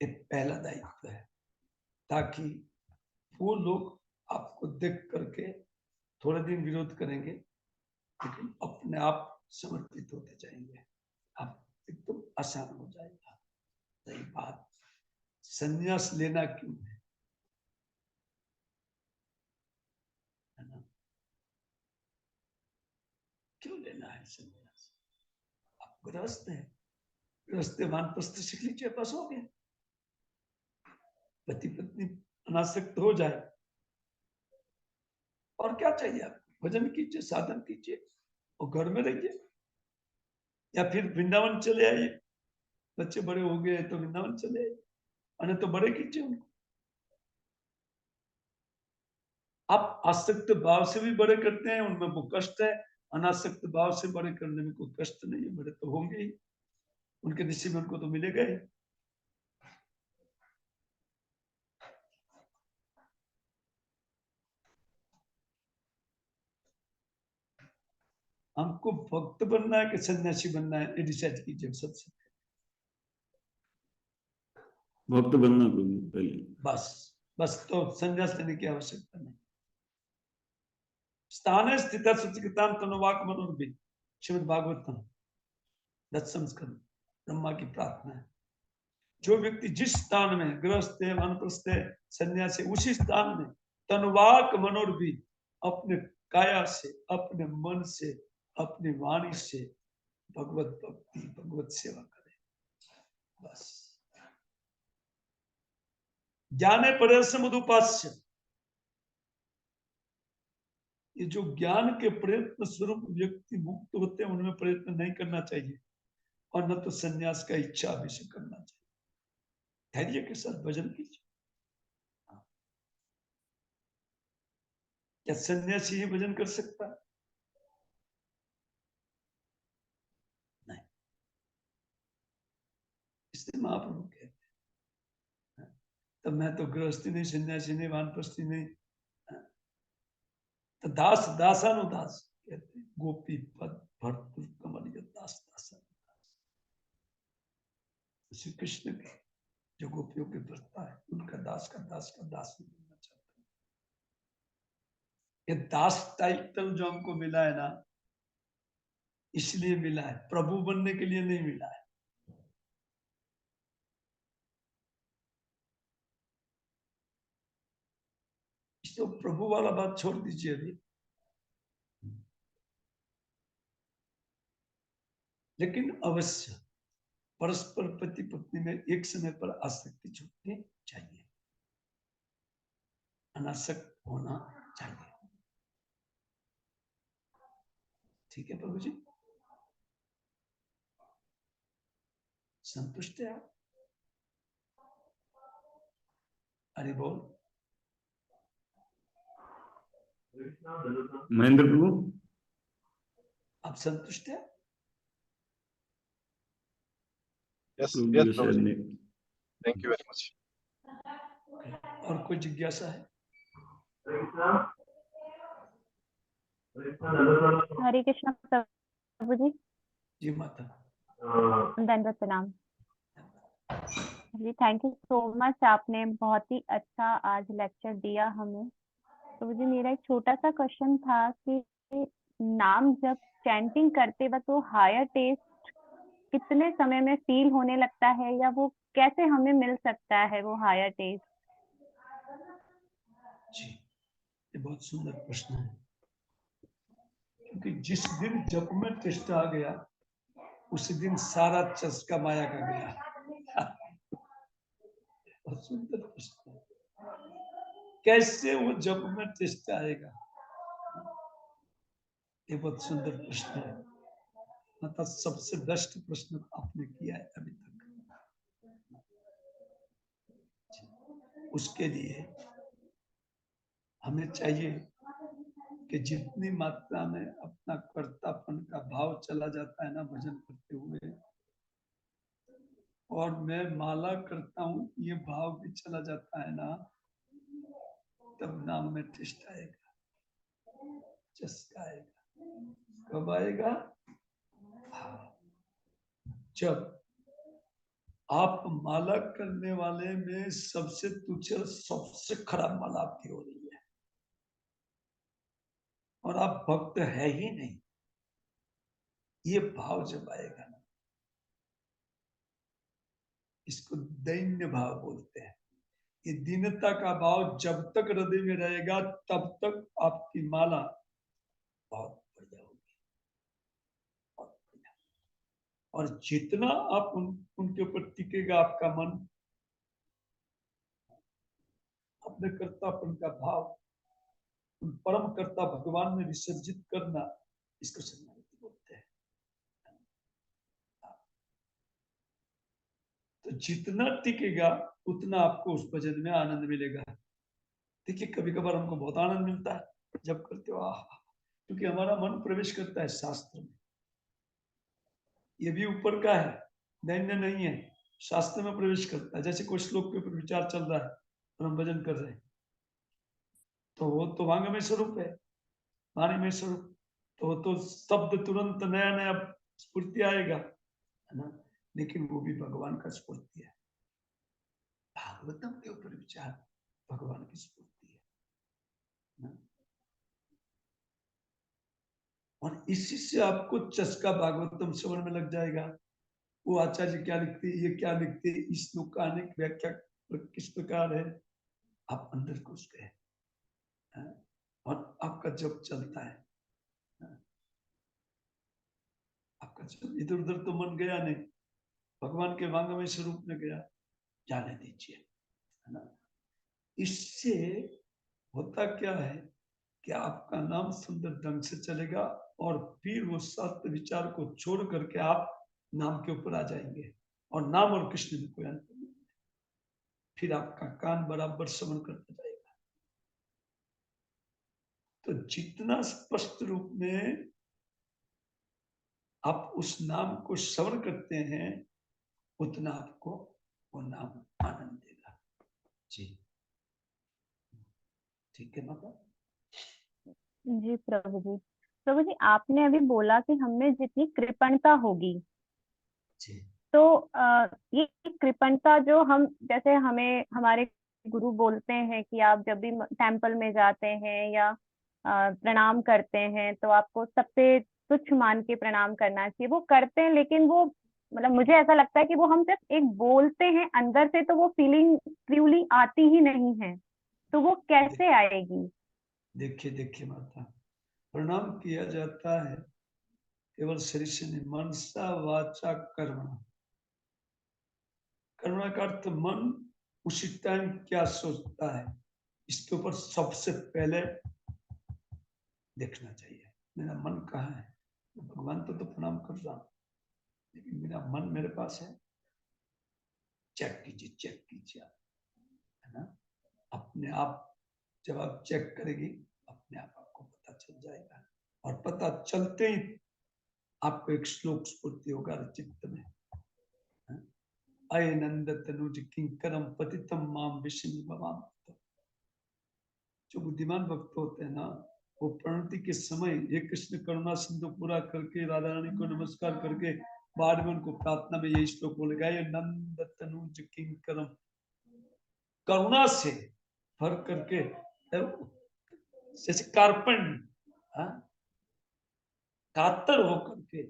एक पहला दायित्व है, ताकि वो लोग आपको देख करके थोड़े दिन विरोध करेंगे, लेकिन अपने आप समर्पित होते जाएंगे, आप एकदम आसान हो जाएगा। सही बात, संन्यास लेना क्यों है ना? क्यों लेना है संन्यास? आप गृहस्थ हैं, गृहस्थ वानप्रस्थ सीख लीजिए, बस हो गया। पति पत्नी अनासक्त हो जाए और क्या चाहिए आपको? भजन कीजिए, साधन कीजिए और घर में रहिए, या फिर वृंदावन चले आइए। बच्चे बड़े हो गए तो वृंदावन चले आइए, अन्य तो बड़े कीजिए उनको। आप आसक्त भाव से भी बड़े करते हैं, उनमें वो कष्ट है। अनासक्त भाव से बड़े करने में कोई कष्ट नहीं है, बड़े तो होंगे ही, उनके नसीब में उनको तो मिलेगा ही। हमको भक्त बनना है कि सन्यासी बनना है, ये डिसाइड कीजिए सबसे। भक्त बनना प्रभु पहले। बस बस, तो संन्यास लेने की आवश्यकता नहीं। स्थाने स्थित सुचिकिताम तनुवाक मनोरभि, श्रीमद् भागवतम 10 स्कंद, ब्रह्मा की प्रार्थना है। जो व्यक्ति जिस स्थान में गृहस्थ है, वानप्रस्थ है, सन्यासी, उसी स्थान में तनुवाक मनोरभि, अपने काया से, अपने मन से, अपनी वाणी से भगवत भक्ति, भगवत सेवा करे, बस। ज्ञाने परेश मधुपास्य, ये जो ज्ञान के प्रयत्न स्वरूप व्यक्ति मुक्त होते हैं, उनमें प्रयत्न नहीं करना चाहिए, और न तो सन्यास का इच्छा अभिषेक करना चाहिए। धैर्य के साथ भजन कीजिए। क्या सन्यासी ही भजन कर सकता है? नहीं। इसलिए महाप्रभु कहते हैं, तो मैं तो गृहस्थी नहीं, सन्यासी नहीं, वानप्रस्थी नहीं, तो दास दासानुदास कहते हैं। गोपी पद भरपूर कमल दास दासानुदास। श्री कृष्ण के जो गोपियों के भरता है, उनका दास का दास नहीं बनना चाहता। ये दास टाइटल जो हमको मिला है ना, इसलिए मिला है, प्रभु बनने के लिए नहीं मिला है। तो प्रभु वाला बात छोड़ दीजिए अभी, लेकिन अवश्य परस्पर पति पत्नी में एक समय पर आसक्ति छूटनी चाहिए, अनासक्त होना चाहिए। ठीक है प्रभु जी, संतुष्ट है आप? अरे बोल। महेंद्र प्रभु, आप संतुष्ट है? यस प्रभु यस जी प्रभु शायद जी, नहीं। Thank you very much. और कोई जिज्ञासा है? हरे कृष्ण प्रभु जी। जी माता। दंडवत प्रणाम जी। थैंक यू सो मच, आपने बहुत ही अच्छा आज लेक्चर दिया हमें। प्रभु जी, मेरा एक छोटा सा क्वेश्चन था कि नाम जब चैंटिंग करते वक्त वो हायर टेस्ट कितने समय में फील होने लगता है, या वो कैसे हमें मिल सकता है वो हायर टेस्ट? जी, ये बहुत सुंदर प्रश्न है, क्योंकि जिस दिन जप में टेस्ट आ गया, उसी दिन सारा चस्का माया का गया। बहुत सुंदर प्रश्न है, कैसे वो जप में टेस्ट आएगा? ये बहुत सुंदर प्रश्न है, मतलब सबसे बेस्ट प्रश्न आपने किया है अभी तक। उसके लिए हमें चाहिए कि जितनी मात्रा में अपना कर्तापन का भाव चला जाता है ना भजन करते हुए, और मैं माला करता हूँ, ये भाव भी चला जाता है ना, तब नाम में टेस्ट आएगा, चस्का आएगा। कब आएगा? जब आप माला करने वाले में सबसे तुच्छ और सबसे खराब माला आपकी हो रही है और आप भक्त है ही नहीं, ये भाव जब आएगा ना, इसको दैन्य भाव बोलते हैं। ये दीनता का भाव जब तक हृदय में रहेगा तब तक आपकी माला बहुत बढ़िया होगी, बहुत बढ़िया। और जितना आप उनके ऊपर टिकेगा आपका मन, अपने कर्तापन का भाव उन परम कर्ता भगवान में विसर्जित करना, इसको शरणागति बोलते हैं। तो जितना टिकेगा उतना आपको उस भजन में आनंद मिलेगा। देखिए कभी कभार हमको बहुत आनंद मिलता है जब करते हो, आह, क्योंकि हमारा मन प्रवेश करता है शास्त्र में। ये भी ऊपर का है, दैन्य नहीं है, शास्त्र में प्रवेश करता है। जैसे कोई श्लोक के ऊपर विचार चल रहा है और हम भजन कर रहे हैं, तो वो तो वांगमय स्वरूप है, वाणीमय स्वरूप, तो वो तो शब्द तुरंत नया नया स्फूर्ति आएगा, है ना। लेकिन वो भी भगवान का स्फूर्ति है। भागवतम के ऊपर विचार भगवान की स्फूर्ति है ना? और इसी से आपको चस्का भागवतम श्रवण में लग जाएगा। वो आचार्य क्या लिखते, ये क्या लिखते, इस श्लोक का अनेक व्याख्या किस प्रकार है, आप अंदर घुस गए और आपका जब चलता है, आपका जब इधर उधर तो मन गया नहीं, भगवान के वांगमय स्वरूप में गया, जाने दीजिए, है ना। इससे होता क्या है कि आपका नाम सुंदर ढंग से चलेगा और फिर वो सत्य विचार को छोड़ करके आप नाम के ऊपर आ जाएंगे और नाम और कृष्ण में कोई अंतर नहीं। फिर आपका कान बराबर श्रवण करता जाएगा। तो जितना स्पष्ट रूप में आप उस नाम को श्रवण करते हैं उतना आपको वो नाम आनंद देगा। जी ठीक है माता जी प्रभु जी। प्रभु जी, आपने अभी बोला कि हमें जितनी कृपणता होगी, जी। तो ये कृपणता जो हम, जैसे हमें हमारे गुरु बोलते हैं कि आप जब भी टेम्पल में जाते हैं या प्रणाम करते हैं तो आपको सबसे तुच्छ मान के प्रणाम करना चाहिए। वो करते हैं, लेकिन वो मतलब मुझे ऐसा लगता है कि वो हम सिर्फ एक बोलते हैं, अंदर से तो वो फीलिंग ट्रूली आती ही नहीं है। तो वो कैसे आएगी? देखिए देखिए माता, प्रणाम किया जाता है केवल शरीर से नहीं, मनसा वाचा कर्मणा। कर्मणा का अर्थ मन उसी टाइम क्या सोचता है, इसके ऊपर सबसे पहले देखना चाहिए। मेरा मन कहाँ है, भगवान तो प्रणाम कर रहा हूं, लेकिन मेरा मन मेरे पास है, चेक कीजिए, है ना। अपने आप जब आप चेक करेगी, अपने आप आपको पता चल जाएगा। और पता चलते ही आपको एक श्लोक स्फूर्ति होगा चित्त में, अय नंद तनुज किंकरम पतितम माम विष्णु भवाम। जो बुद्धिमान भक्त होते हैं ना, वो प्रणति के समय हे कृष्ण करुणा सिंधु पूरा करके राधा रानी को नमस्कार करके बाद में उनको प्रार्थना में यही श्लोक बोलेगा, ये नंद तनुज किंकरम, करुणा से भर करके, जैसे कार्पण कातर होकर के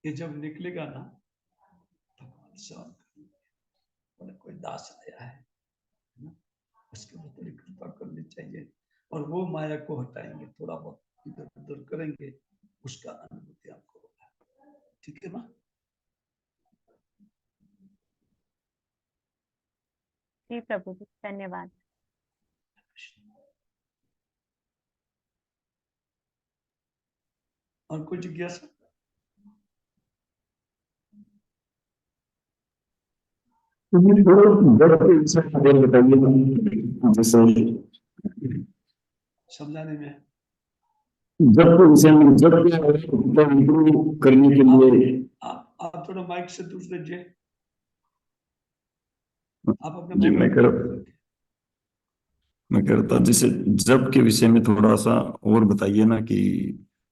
ये जब निकलेगा ना, भगवान सहन करेंगे। कोई दास आया है ना, उसके ऊपर थोड़ी कृपा करनी चाहिए और वो माया को हटाएंगे, थोड़ा बहुत इधर उधर करेंगे, उसका अनुभूति आपको होगा। ठीक है माँ। जी प्रभु जी, धन्यवाद। और कोई जिज्ञासा? समझाने में जब के विषय में, जब इम्प्रूव करने के लिए आप थोड़ा माइक से दूर रहिए। आप अपने जी मैं करता, जैसे जब के विषय में थोड़ा सा और बताइए ना, कि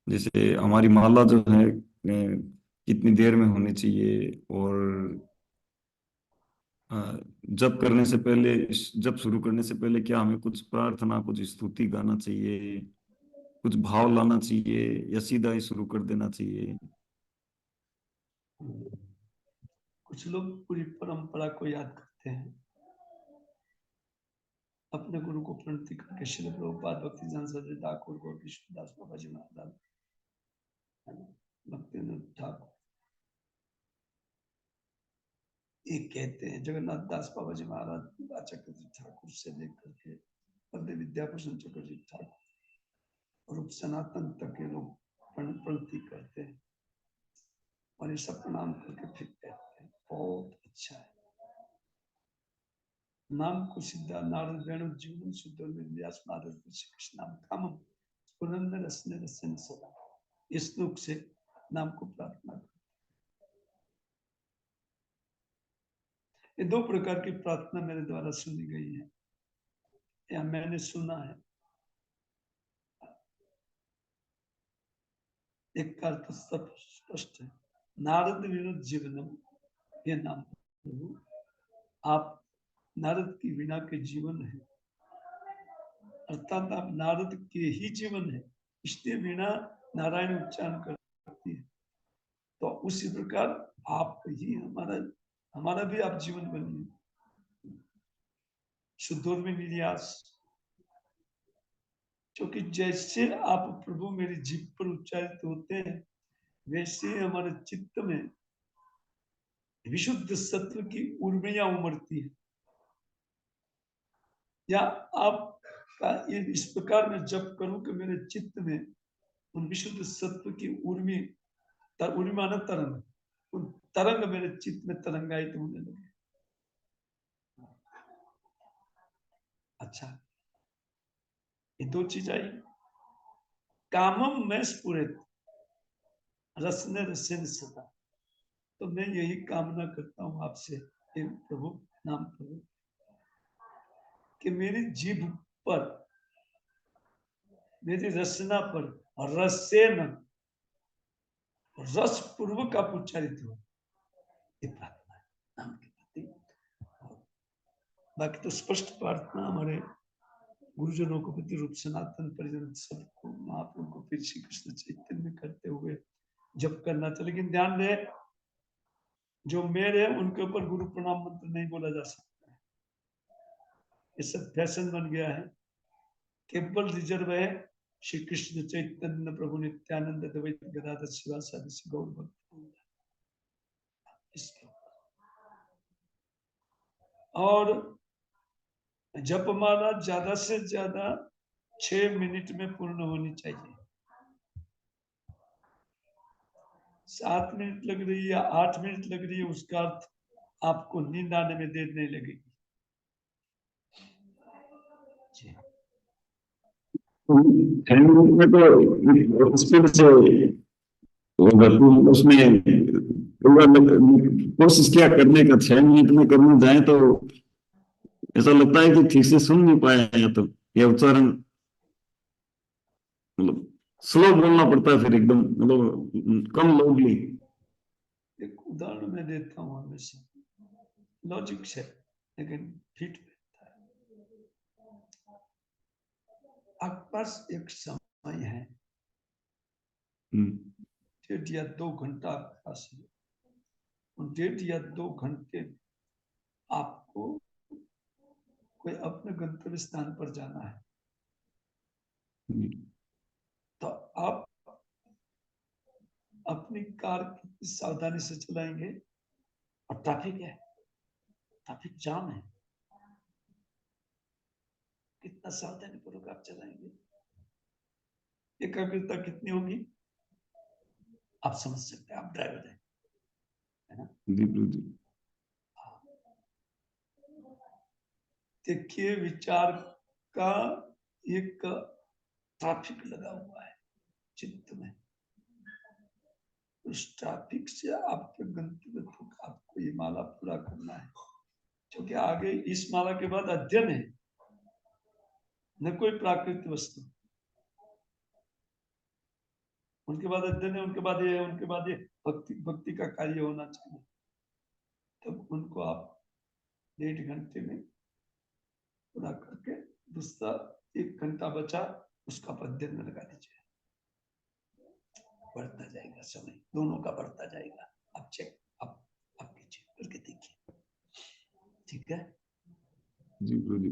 जैसे हमारी माला जो है कितनी देर में होनी चाहिए, और जप करने से पहले, जप शुरू करने से पहले क्या हमें कुछ प्रार्थना, कुछ स्तुति गाना चाहिए, कुछ भाव लाना चाहिए, या सीधा ही शुरू कर देना चाहिए? कुछ लोग पूरी परंपरा को याद करते हैं, अपने गुरु को प्रणति करके श्रील प्रभुपाद, भक्तिदान सरस्वती ठाकुर, गौर किशोरदास बाबा जी महाराज, भक्तिनाथ ठाकुर, ये कहते हैं जगन्नाथ दास बाबा जी महाराज, चक्रवर्ती ठाकुर से लेकर के पंडित विद्याभूषण चक्रवर्ती ठाकुर, रूप सनातन तक के लोग प्रणति करते हैं, और ये सब प्रणाम करके फिर कहते हैं बहुत अच्छा है। नाम को सिद्धा नारद वेणु जीवन शुद्ध व्यास नारद श्री कृष्ण नाम कामम पुरंदर रसने रसन सदा, इस श्लोक से नाम को प्रार्थना करते। ये दो प्रकार की प्रार्थना मेरे द्वारा सुनी गई है या मैंने सुना है। एक का अर्थ स्पष्ट है, नारद विनोद जीवनम, ये नाम प्रभु आप नारद की वीणा के जीवन है, अर्थात आप नारद के ही जीवन है, इसलिए वीणा नारायण उच्चारण करती है। तो उसी प्रकार आप ही हमारा भी आप जीवन बनिए, शुद्धोर में नियास, क्योंकि जैसे आप प्रभु मेरी जीभ पर उच्चारित होते हैं, वैसे हमारे चित्त में विशुद्ध सत्व की उर्मियां उमड़ती है। या आप इस प्रकार मैं जप करूं कि मेरे चित्त में उन विशुद्ध सत्व की उर्मी माना तरंग, उन तरंग मेरे चित्त में तरंगायित होने लगे। अच्छा, ये दो चीज आई, कामम में स्फुरित रसने रसन सदा। तो मैं यही कामना करता हूं आपसे प्रभु, नाम प्रभु, कि मेरी जीभ पर, मेरी रसना पर रसेन, रस पूर्वक आप उच्चारित हो, ये प्रार्थना है नाम के प्रति। बाकी तो स्पष्ट प्रार्थना हमारे गुरुजनों को प्रति रूप सनातन परिजन सबको, महाप्रभु को फिर श्री कृष्ण चैतन्य करते हुए जप करना था। लेकिन ध्यान रहे, जो मेरे उनके ऊपर गुरु प्रणाम मंत्र नहीं बोला जा सकता है, ये सब फैशन बन गया है। केवल रिजर्व है श्री कृष्ण चैतन्य प्रभु नित्यानंद द्वैत गदाधर शिवासादि गौर भक्त, इसके और जपमाला ज्यादा से ज्यादा 6 मिनट में पूर्ण होनी चाहिए। 7 मिनट लग रही है या 8 मिनट लग रही है, उसका अर्थ आपको नींद आने में देर नहीं लगेगी। में तो स्पीड से उसमें कोशिश क्या करने का, 6 मिनट में करने जाए तो ऐसा लगता है कि ठीक से सुन नहीं पाए, या तो यह उच्चारण मतलब स्लो बोलना पड़ता है, फिर एकदम मतलब कम लोगली। एक उदाहरण मैं देता हूँ, हमेशा लॉजिक से लेकिन फिट बैठता है। आपके पास एक समय है 1.5 या 2 घंटा आपके पास है, 1.5 या 2 घंटे आपको कोई अपने गंतव्य स्थान पर जाना है, तो आप अपनी कार कितनी सावधानी से चलाएंगे, और ट्रैफिक है, ट्रैफिक जाम है, कितना सावधानी पूर्वक आप चलाएंगे, एकाग्रता कितनी होगी, आप समझ सकते हैं, आप ड्राइवर है ना। देखिए, विचार का एक ट्रैफिक लगा हुआ है चित्त में, उस ट्रैफिक से आपके गंतव्य तक आपको ये माला पूरा करना है, क्योंकि आगे इस माला के बाद अध्ययन है, न कोई प्राकृतिक वस्तु, उनके बाद अध्ययन है, उनके बाद ये है, उनके बाद ये, भक्ति भक्ति का कार्य होना चाहिए, तब उनको आप 1.5 घंटे में पूरा करके दूसरा 1 घंटा बचा उसका पद्य में लगा दीजिए। बढ़ता जाएगा समय, दोनों का बढ़ता जाएगा। आप चेक आप कीजिए, करके देखिए, ठीक है जी प्रभु जी।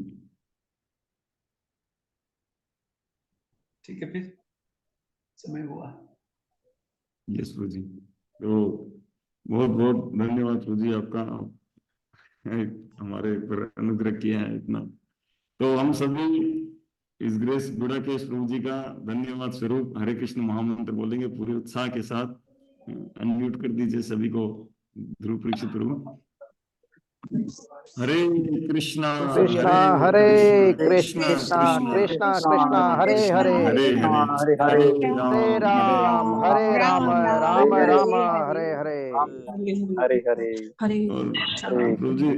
ठीक है, फिर समय हुआ। यस प्रभु जी। तो बहुत बहुत धन्यवाद प्रभु जी आपका, हमारे पर अनुग्रह किया है इतना। तो हम सभी इस ग्रेस गुड़ाकेश प्रभु जी का धन्यवाद स्वरूप हरे कृष्ण महामंत्र बोलेंगे पूरे उत्साह के साथ। अनम्यूट कर दीजिए सभी को, ध्रुव परीक्षित प्रभु। हरे कृष्णा कृष्णा हरे कृष्णा कृष्णा कृष्णा हरे हरे हरे हरे हरे हरे राम राम राम हरे हरे हरे हरे और प्रभु जी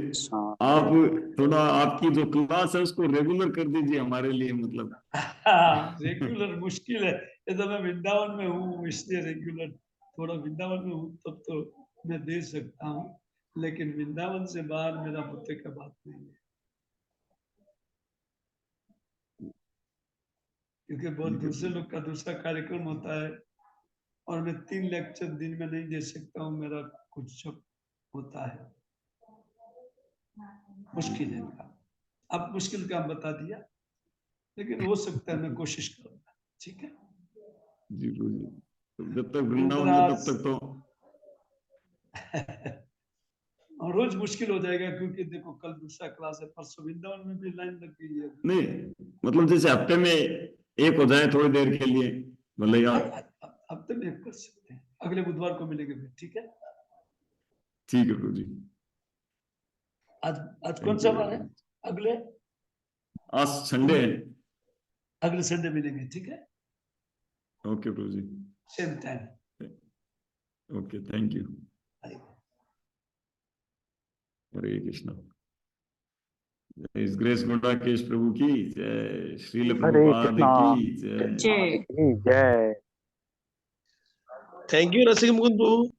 आप थोड़ा आपकी जो क्लास है उसको रेगुलर कर दीजिए हमारे लिए, मतलब रेगुलर मुश्किल है, ये तो मैं वृंदावन में हूँ इसलिए रेगुलर, थोड़ा वृंदावन में हूँ तब तो मैं दे सकता हूँ, लेकिन वृंदावन से बाहर मेरा होते का बात नहीं है, क्योंकि बहुत दूसरे लोग का दूसरा कार्यक्रम होता है और मैं 3 लेक्चर दिन में नहीं दे सकता हूँ, मेरा कुछ जब होता है, मुश्किल है काम। अब मुश्किल काम बता दिया, लेकिन हो सकता है, मैं कोशिश करूंगा, ठीक है जी प्रभु जी। तो जब तक वृंदावन है तब तक तो और रोज मुश्किल हो जाएगा, क्योंकि देखो कल दूसरा क्लास है, परसों वृंदावन में भी लाइन लग गई है। नहीं, मतलब जैसे हफ्ते में एक हो जाए थोड़ी देर के लिए, भले यार। हफ्ते में कर सकते हैं, अगले बुधवार को मिलेंगे फिर, ठीक है ठीक है प्रभु जी। आज कौन सा बार है? अगले आज संडे है। अगले संडे मिलेंगे, ठीक है ओके प्रभु जी, same time. Okay, thank you. Hare Krishna. इस ग्रेस गुड़ाकेश प्रभु की जय, श्रील हरे प्रभुपाद कृष्णा की जय। जय। Thank you Rasik Mukund.